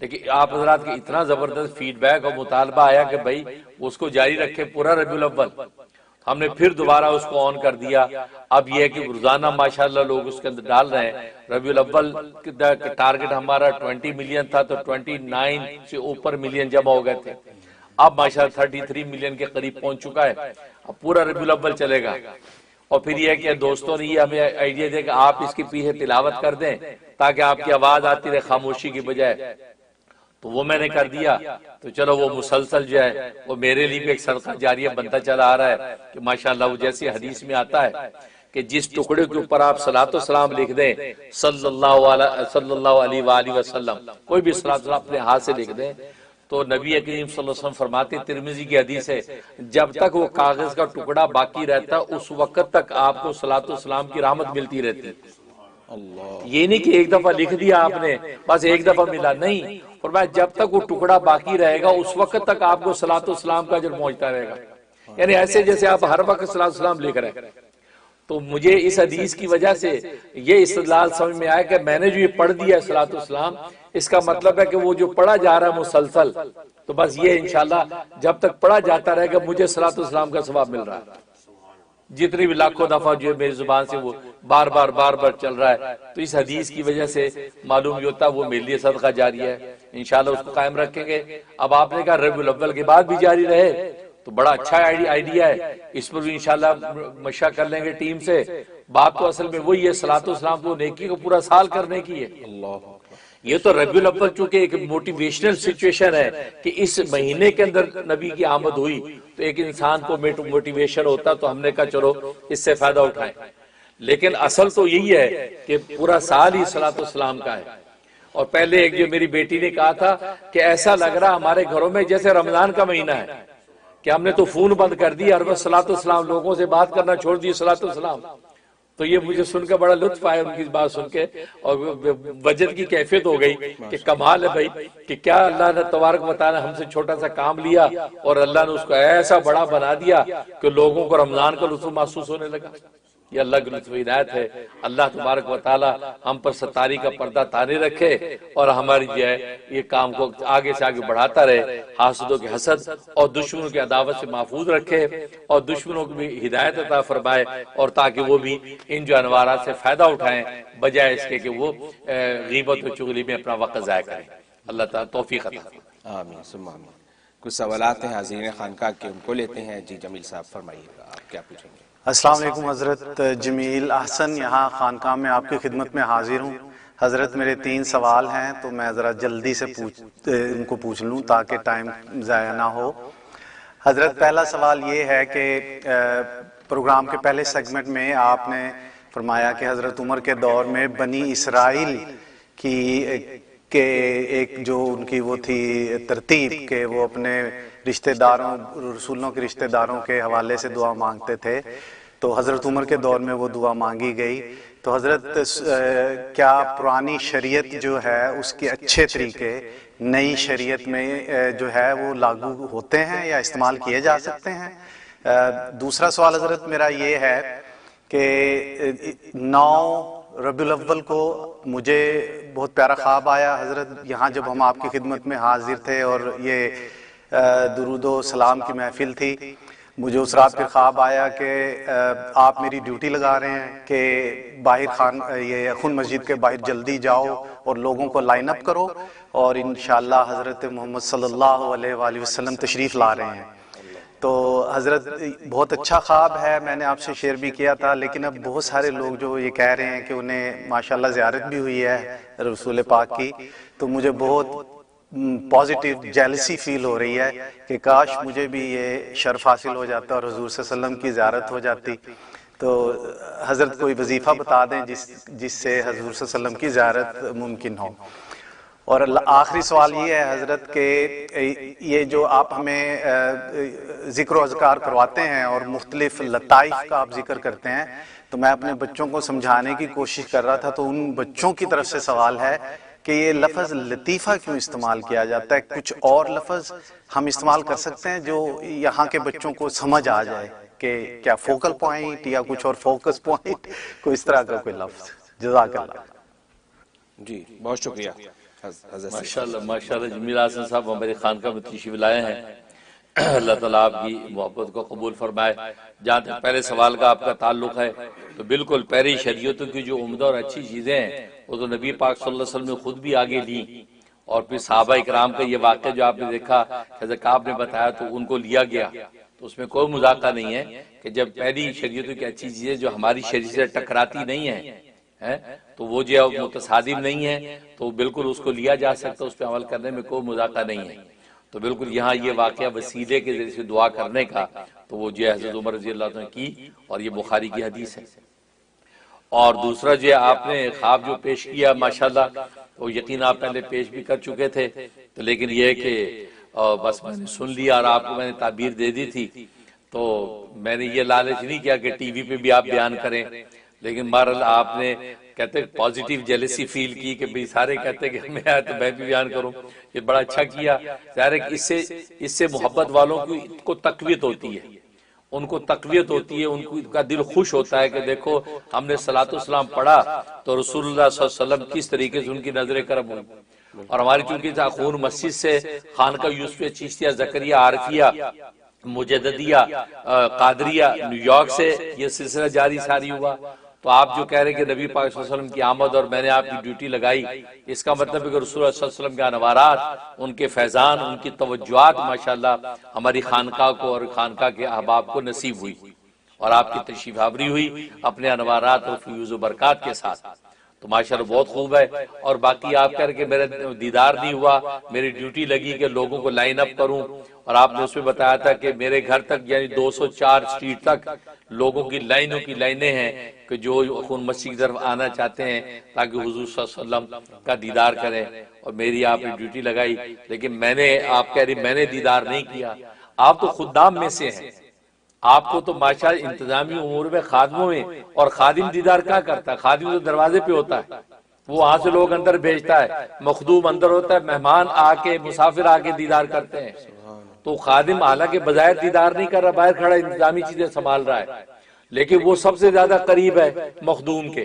لیکن آپ حضرات کے اتنا زبردست فیڈ بیک اور مطالبہ آیا کہ بھائی اس کو جاری رکھے پورا ربیع الاول. ہم نے پھر دوبارہ اس کو آن کر دیا. اب یہ ہے کہ روزانہ ماشاءاللہ لوگ اس کے اندر ڈال رہے ہیں. ربیع الاول کا ٹارگٹ ہمارا 20 ملین تھا تو 29 سے اوپر ملین جمع ہو گئے تھے. اب ماشاءاللہ 33 ملین کے قریب پہنچ چکا ہے. اب پورا ربیع الاول چلے گا. اور پھر یہ ہے کہ دوستوں نے یہ ہمیں آئیڈیا دیا کہ آپ اس کی پیچھے تلاوت کر دیں تاکہ آپ کی آواز آتی رہے خاموشی کی بجائے. تو وہ میں نے کر دیا. تو چلو وہ مسلسل جو ہے وہ میرے لیے بھی ایک صدقہ جاریہ بنتا چلا آ رہا ہے کہ ماشاءاللہ وہ جیسے حدیث میں آتا ہے کہ جس ٹکڑے کے اوپر آپ صلاۃ و سلام لکھ دیں صلی اللہ علیہ وآلہ وسلم، کوئی بھی صلاۃ و سلام اپنے ہاتھ سے لکھ دیں تو نبی کریم صلی اللہ علیہ وسلم فرماتے، ترمذی کی حدیث ہے، جب تک وہ کاغذ کا ٹکڑا باقی رہتا اس وقت تک آپ کو صلاۃ و سلام کی رحمت ملتی رہتی. یہ نہیں کہ ایک دفعہ لکھ دیا آپ نے بس ایک دفعہ ملا، نہیں. فرمایا جب تک وہ ٹکڑا باقی رہے گا اس وقت تک آپ کو صلاۃ و سلام کا اجر پہنچتا رہے گا. یعنی ایسے جیسے آپ ہر وقت صلاۃ و سلام لکھ رہے ہیں. تو مجھے اس حدیث کی وجہ سے یہ استدلال سمجھ میں آیا کہ میں نے جو یہ پڑھ دیا ہے صلاۃ و سلام، اس کا مطلب ہے کہ وہ جو پڑھا جا رہا ہے مسلسل، تو بس یہ انشاءاللہ جب تک پڑھا جاتا رہے گا مجھے صلاۃ و سلام کا ثواب مل رہا ہے. جتنی بھی لاکھوں دفعہ جو میری زبان سے وہ بار بار چل رہا ہے، تو اس حدیث کی وجہ سے معلوم یہ ہوتا ہے وہ میرے لیے صدقہ جاریہ ہے. انشاءاللہ اس کو قائم رکھیں گے. اب آپ نے کہا ربیع الاول کے بعد بھی جاری رہے تو بڑا اچھا آئیڈیا ہے. اس پر بھی انشاءاللہ مشورہ کر لیں گے ٹیم سے. بات تو اصل میں وہی ہے، صلاۃ و سلام تو نیکی کو پورا سال کرنے کی ہے. یہ تو ربیع الاول چونکہ ایک موٹیویشنل سچویشن ہے کہ اس مہینے کے اندر نبی کی آمد ہوئی تو ایک انسان کو موٹیویشن ہوتا، تو ہم نے کہا چلو اس سے فائدہ اٹھائیں. لیکن اصل تو یہی ہے کہ پورا سال ہی صلاۃ و سلام کا ہے. اور پہلے ایک جو میری بیٹی نے کہا تھا کہ ایسا لگ رہا ہمارے گھروں میں جیسے رمضان کا مہینہ ہے کہ ہم نے تو فون بند کر دیا اور بس صلاۃ و سلام، لوگوں سے بات کرنا چھوڑ دی صلاۃ و سلام. تو یہ مجھے سن کے بڑا لطف آیا ان کی بات سن کے، اور وجد کی کیفیت ہو گئی کہ کمال ہے بھائی کہ کیا اللہ نے تبارک و تعالی ہم سے چھوٹا سا کام لیا اور اللہ نے اس کو ایسا بڑا بنا دیا کہ لوگوں کو رمضان کا لطف محسوس ہونے لگا. یہ اللہ کی لطف ہدایت ہے. اللہ تبارک و تعالی ہم پر ستاری کا پردہ تانے رکھے اور ہماری جو ہے یہ کام کو آگے سے آگے بڑھاتا رہے. حاسدوں کے حسد اور دشمنوں کی عداوت سے محفوظ رکھے اور دشمنوں کو بھی ہدایت عطا فرمائے، اور تاکہ وہ بھی ان جو انوارات سے فائدہ اٹھائیں بجائے اس کے کہ وہ غیبت و چغلی میں اپنا وقت ضائع کریں. اللہ تعالیٰ توفیق عطا فرمائے. آمین ثم آمین. کچھ سوالات ہیں حاضرین خانقاہ کے، ان کو لیتے ہیں. جی جمیل صاحب فرمائیے گا، آپ کیا پوچھیں گے؟ السلام علیکم حضرت. جمیل احسن یہاں خانقاہ میں آپ کی خدمت میں حاضر ہوں. حضرت میرے 3 سوال ہیں تو میں ذرا جلدی سے ان کو پوچھ لوں تاکہ ٹائم ضائع نہ ہو. حضرت پہلا سوال یہ ہے کہ پروگرام کے پہلے سیگمنٹ میں آپ نے فرمایا کہ حضرت عمر کے دور میں بنی اسرائیل کی ایک جو ان کی وہ تھی ترتیب کہ وہ اپنے رشتہ داروں رسولوں کے رشتہ داروں کے حوالے سے دعا مانگتے تھے، تو حضرت عمر کے دور میں وہ دعا مانگی گئی. تو حضرت کیا پرانی شریعت جو ہے اس کے اچھے طریقے نئی شریعت میں جو ہے وہ لاگو ہوتے ہیں یا استعمال کیے جا سکتے ہیں؟ دوسرا سوال حضرت میرا یہ ہے کہ 9 ربیع الاول کو مجھے بہت پیارا خواب آیا حضرت، یہاں جب ہم آپ کی خدمت میں حاضر تھے اور یہ درود و سلام کی محفل تھی، مجھے اس رات پہ خواب آیا کہ آپ میری ڈیوٹی لگا رہے ہیں کہ باہر یہ خون مسجد کے باہر جلدی جاؤ اور لوگوں کو لائن اپ کرو، اور انشاءاللہ حضرت محمد صلی اللہ علیہ وآلہ وسلم تشریف لا رہے ہیں. تو حضرت بہت اچھا خواب ہے، میں نے آپ سے شیئر بھی کیا تھا، لیکن اب بہت سارے لوگ جو یہ کہہ رہے ہیں کہ انہیں ماشاءاللہ زیارت بھی ہوئی ہے رسول پاک کی، تو مجھے بہت پازیٹیو جیلسی فیل ہو رہی ہے کہ کاش مجھے بھی یہ شرف حاصل ہو جاتا اور حضور صلی اللہ علیہ وسلم کی زیارت ہو جاتی. تو حضرت کوئی وظیفہ بتا دیں جس سے حضور صلی اللہ علیہ وسلم کی زیارت ممکن ہو. اور آخری سوال یہ ہے حضرت کہ یہ جو آپ ہمیں ذکر و اذکار کرواتے ہیں اور مختلف لطائف کا آپ ذکر کرتے ہیں، تو میں اپنے بچوں کو سمجھانے کی کوشش کر رہا تھا، تو ان بچوں کی طرف سے سوال ہے کہ یہ لفظ لطیفہ کیوں استعمال کیا جاتا ہے؟ کچھ اور لفظ ہم استعمال کر سکتے ہیں جو یہاں کے بچوں کو سمجھ آ جائے کہ کیا فوکل پوائنٹ یا کچھ اور فوکس پوائنٹ، کوئی اس طرح کا کوئی لفظ؟ جزاک اللہ. جی بہت شکریہ. ماشاءاللہ جمیل حسن صاحب ہمارے خانقاہ میں تشریف لائے ہیں، اللہ تعالیٰ آپ کی محبت کو قبول فرمائے. جہاں تک پہلے سوال کا آپ کا تعلق ہے تو بالکل پہلی شریعتوں کی جو عمدہ اور اچھی چیزیں ہیں وہ تو نبی پاک صلی اللہ علیہ وسلم نے خود بھی آگے لی، اور پھر صحابہ اکرام کا یہ واقعہ جو آپ نے دیکھا حضرت کعب نے بتایا تو ان کو لیا گیا. تو اس میں کوئی مذاکرہ نہیں ہے کہ جب پہلی شریعتوں کی اچھی چیزیں جو ہماری شریعت سے ٹکراتی نہیں ہیں تو وہ جو متصادم نہیں ہے تو بالکل اس کو لیا جا سکتا، اس پہ عمل کرنے میں کوئی مذاکرہ نہیں ہے. تو بالکل یہاں یہ واقعہ وسیلے کے ذریعے سے دعا کرنے کا تو وہ جو حضرت عمر رضی اللہ عنہ کی، اور یہ بخاری کی حدیث ہے. اور دوسرا جو آپ نے خواب جو پیش کیا ماشاءاللہ وہ یقین آپ پہلے پیش بھی کر چکے تھے، تو لیکن یہ کہ بس میں نے سن لیا اور آپ کو میں نے تعبیر دے دی تھی، تو میں نے یہ لالچ نہیں کیا کہ ٹی وی پہ بھی آپ بیان کریں، لیکن بہرحال آپ نے کہتے پازیٹیو جیلسی فیل کی کہ بھی سارے کہتے کہ میں آیا تو میں بھی بیان کروں. یہ بڑا اچھا کیا. ظاہر ہے کہ اس سے محبت والوں کو تقویت ہوتی ہے، ان کو تقویت ہوتی ہے، ان کا دل خوش ہوتا ہے کہ دیکھو ہم نے صلاۃ والسلام پڑھا تو رسول اللہ صلی اللہ علیہ وسلم کس طریقے سے ان کی نظر کرم ہوئی. اور ہماری چونکہ خون مسجد سے خانقاہ یوسف چشتیہ زکریا عارفیہ مجددیہ قادریہ نیو یارک سے یہ سلسلہ جاری ساری ہوا، تو آپ جو کہہ رہے ہیں کہ نبی پاک صلی اللہ علیہ وسلم کی آمد اور میں نے آپ کی ڈیوٹی لگائی، اس کا مطلب ہے کہ رسول اللہ صلی اللہ علیہ وسلم کے انوارات، ان کے فیضان، ان کی توجہات ماشاءاللہ ہماری خانقاہ کو اور خانقاہ کے احباب کو نصیب ہوئی، اور آپ کی تشریف آوری ہوئی اپنے انوارات اور فیوز و برکات کے ساتھ. تو ماشاءاللہ بہت خوب ہے. اور باقی آپ کہہ رہے کہ میرا دیدار نہیں ہوا، میری ڈیوٹی لگی کہ لوگوں کو لائن اپ کروں، اور آپ نے اس میں بتایا تھا کہ میرے گھر تک یعنی 204 اسٹریٹ تک لوگوں کی لائنوں کی لائنیں ہیں کہ جو خون مسجد کی طرف آنا چاہتے ہیں تاکہ حضور صلی اللہ علیہ وسلم کا دیدار کریں، اور میری آپ نے ڈیوٹی لگائی. لیکن میں نے آپ کہہ رہی میں نے دیدار نہیں کیا. آپ تو خدام میں سے ہیں، آپ کو تو ماشاءاللہ انتظامی امور میں خادموں میں، اور خادم دیدار کیا کرتا ہے؟ خادم تو دروازے پہ ہوتا ہے، وہ وہاں سے لوگ اندر بھیجتا ہے، مخدوم اندر ہوتا ہے، مہمان آ کے مسافر آ کے دیدار کرتے ہیں. تو خادم حالانکہ بظاہر دیدار نہیں کر رہا، باہر کھڑا انتظامی چیزیں سنبھال رہا ہے، لیکن وہ سب سے زیادہ قریب ہے مخدوم کے،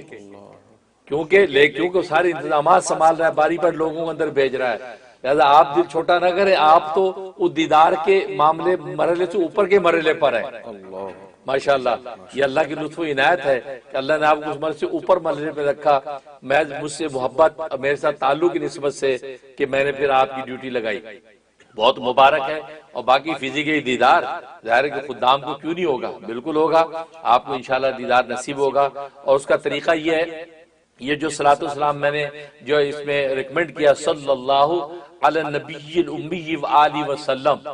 کیونکہ سارے انتظامات سنبھال رہا ہے، باری پر لوگوں کو اندر بھیج رہا ہے. لہذا آپ دل چھوٹا نہ کریں، آپ تو اس دیدار کے معاملے مرحلے سے اوپر کے مرحلے پر ہیں ماشاءاللہ. یہ اللہ کی لطف و عنایت ہے کہ اللہ نے آپ کو اس مرحلے سے اوپر مرحلے پہ رکھا، مجھ سے محبت میرے ساتھ تعلق کی نسبت سے کہ میں نے پھر آپ کی ڈیوٹی لگائی. بہت مبارک ہے. اور باقی فزیکلی دیدار ظاہر ہے کہ خدام کو کیوں نہیں ہوگا، بالکل ہوگا، آپ کو انشاءاللہ دیدار نصیب ہوگا. اور اس کا طریقہ یہ ہے، یہ جو صلاۃ والسلام میں نے جو اس میں ریکمنڈ کیا صلی اللہ علی النبی الامی وآلہ وسلم،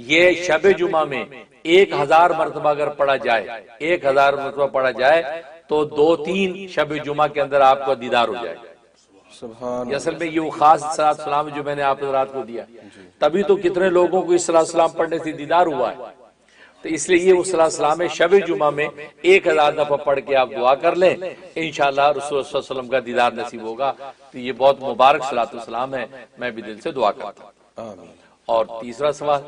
یہ شب جمعہ میں 1000 مرتبہ اگر پڑھا جائے، 1000 مرتبہ پڑھا جائے تو 2-3 شب جمعہ کے اندر آپ کو دیدار ہو جائے گا۔ یہ اصل میں یہ وہ خاص صلاۃ السلام جو میں نے آپ حضرات کو دیا، تبھی تو کتنے لوگوں کو اس صلاۃ السلام پڑھنے سے دیدار ہوا ہے۔ تو اس لیے یہ صلاۃ السلام ہے، شب جمعہ میں 1000 دفعہ پڑھ کے آپ دعا کر لیں، انشاءاللہ رسول اللہ صلی اللہ علیہ وسلم کا دیدار نصیب ہوگا۔ تو یہ بہت مبارک صلاۃ السلام ہے، میں بھی دل سے دعا کرتا ہوں۔ اور تیسرا سوال،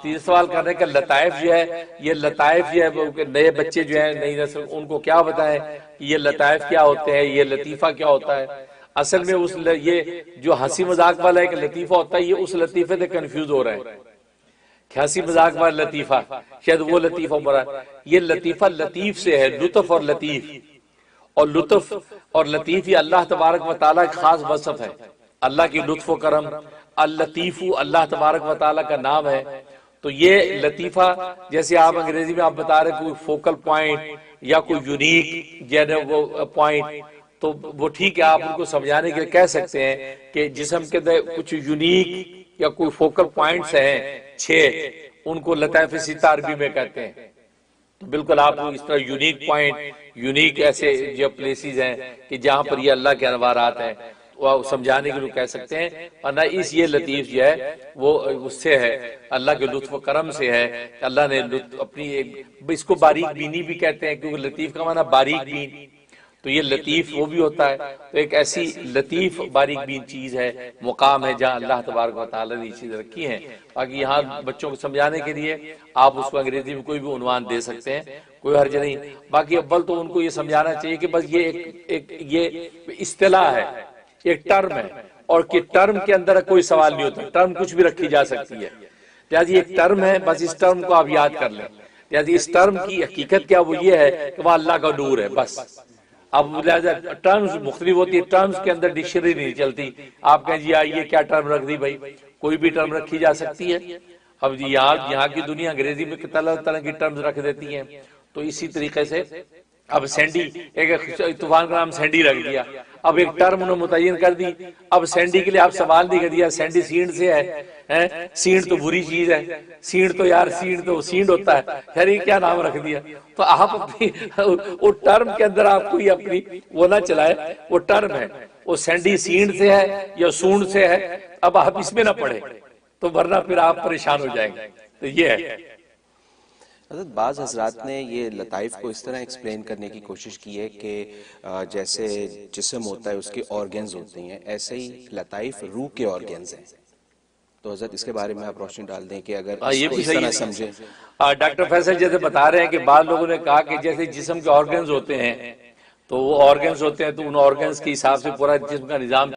تیسرا سوال کرنے کا لطائف جو ہے، یہ لطائف جو ہے نئے بچے جو ہیں، نئی نسل، ان کو کیا بتائیں کہ یہ لطائف کیا ہوتے ہیں، یہ لطیفہ کیا ہوتا ہے۔ اصل میں یہ جو ہنسی مذاق والا ایک لطیفہ ہوتا ہے، یہ اس لطیفے سے کنفیوز ہو رہے ہیں کہ ہنسی مذاق والا لطیفہ شاید وہ لطیفہ برا ہے۔ یہ لطیفہ لطیف سے ہے، لطف اور لطیف، اور لطف اور لطیف یہ اللہ تبارک و تعالیٰ کی خاص وصف ہے، اللہ کی لطف و کرم۔ اللطیف اللہ تبارک و تعالیٰ کا نام ہے۔ تو یہ لطیفہ جیسے آپ انگریزی میں آپ بتا رہے کوئی فوکل پوائنٹ یا کوئی یونیک وہ پوائنٹ، تو وہ ٹھیک ہے، آپ ان کو سمجھانے کے لیے کہہ سکتے ہیں کہ جسم کے اندر کچھ یونیک یا کوئی فوکل پوائنٹس ہیں 6، ان کو لطائف ستہ عربی میں کہتے ہیں۔ تو بالکل آپ اس طرح یونیک پوائنٹ، یونیک ایسے جو پلیسز ہیں کہ جہاں پر یہ اللہ کے انوارات ہیں، وہ سمجھانے کے لیے کہہ سکتے ہیں۔ ورنہ یہ لطیف جو ہے وہ اس سے ہے، اللہ کے لطف و کرم سے ہے۔ اللہ نے اپنی اس کو باریک بینی بھی کہتے ہیں، کیونکہ لطیف کا معنی باریک بین، تو یہ لطیف وہ بھی ہوتا ہے۔ تو ایک ایسی لطیف باریک بین چیز ہے، مقام ہے جہاں اللہ تبارک و تعالیٰ نے یہ چیز رکھی ہیں۔ باقی یہاں بچوں کو سمجھانے کے لیے آپ اس کو انگریزی میں کوئی بھی عنوان دے سکتے ہیں، کوئی حرج نہیں۔ باقی اول تو ان کو یہ سمجھانا چاہیے کہ بس یہ اصطلاح ہے، ایک ٹرم ہے، اور کہ ٹرم کے اندر کوئی سوال نہیں ہوتا، ٹرم کچھ بھی رکھی جا سکتی ہے۔ لہٰذا ایک ٹرم ہے، بس اس ٹرم کو آپ یاد کر لیں۔ لہٰذا اس ٹرم کی حقیقت کیا وہ یہ ہے کہ وہ اللہ کا نور ہے، بس۔ اب لہٰذا ٹرمز مختلف ہوتی ہے، ٹرمز کے اندر ڈکشنری نہیں چلتی۔ آپ کہیں جی یہ کیا ٹرم رکھ دی بھائی، کوئی بھی ٹرم رکھی جا سکتی ہے۔ اب یہاں کی دنیا انگریزی میں طرح کی ٹرمز رکھ دیتی ہیں۔ تو اسی طریقے سے اب سینڈی، ایک طوفان کا نام سینڈی رکھ دیا، اب ایک ٹرم انہوں متعین کر دی۔ اب سینڈی کے لیے آپ سوال نہیں کر دیا، سینڈی سینڈ سے ہے، سینڈ تو بری چیز ہے، سینڈ تو یار سینڈ تو سینڈ ہوتا ہے، یار یہ کیا نام رکھ دیا۔ تو آپ اپنی وہ ٹرم کے اندر آپ کوئی اپنی وہ نہ چلائے، وہ ٹرم ہے، وہ سینڈی سینڈ سے ہے یا سونڈ سے ہے، اب آپ اس میں نہ پڑھے تو ورنہ پھر آپ پریشان ہو جائیں گے۔ تو یہ ہے۔ حضرت بعض حضرات نے یہ لطائف کو اس طرح ایکسپلین کرنے کی کوشش کی ہے کہ جیسے جسم ہوتا ہے اس کے آرگنز ہوتے ہیں، ایسے ہی لطائف روح کے آرگنز ہیں۔ تو حضرت اس کے بارے میں آپ روشنی ڈال دیں کہ اگر اس طرح سمجھیں۔ ڈاکٹر فیصل جیسے بتا رہے ہیں کہ بعض لوگوں نے کہا کہ جیسے جسم کے آرگنز ہوتے ہیں تو وہ آرگنز ہوتے ہیں تو ان آرگنز کے حساب سے پورا جسم کا نظام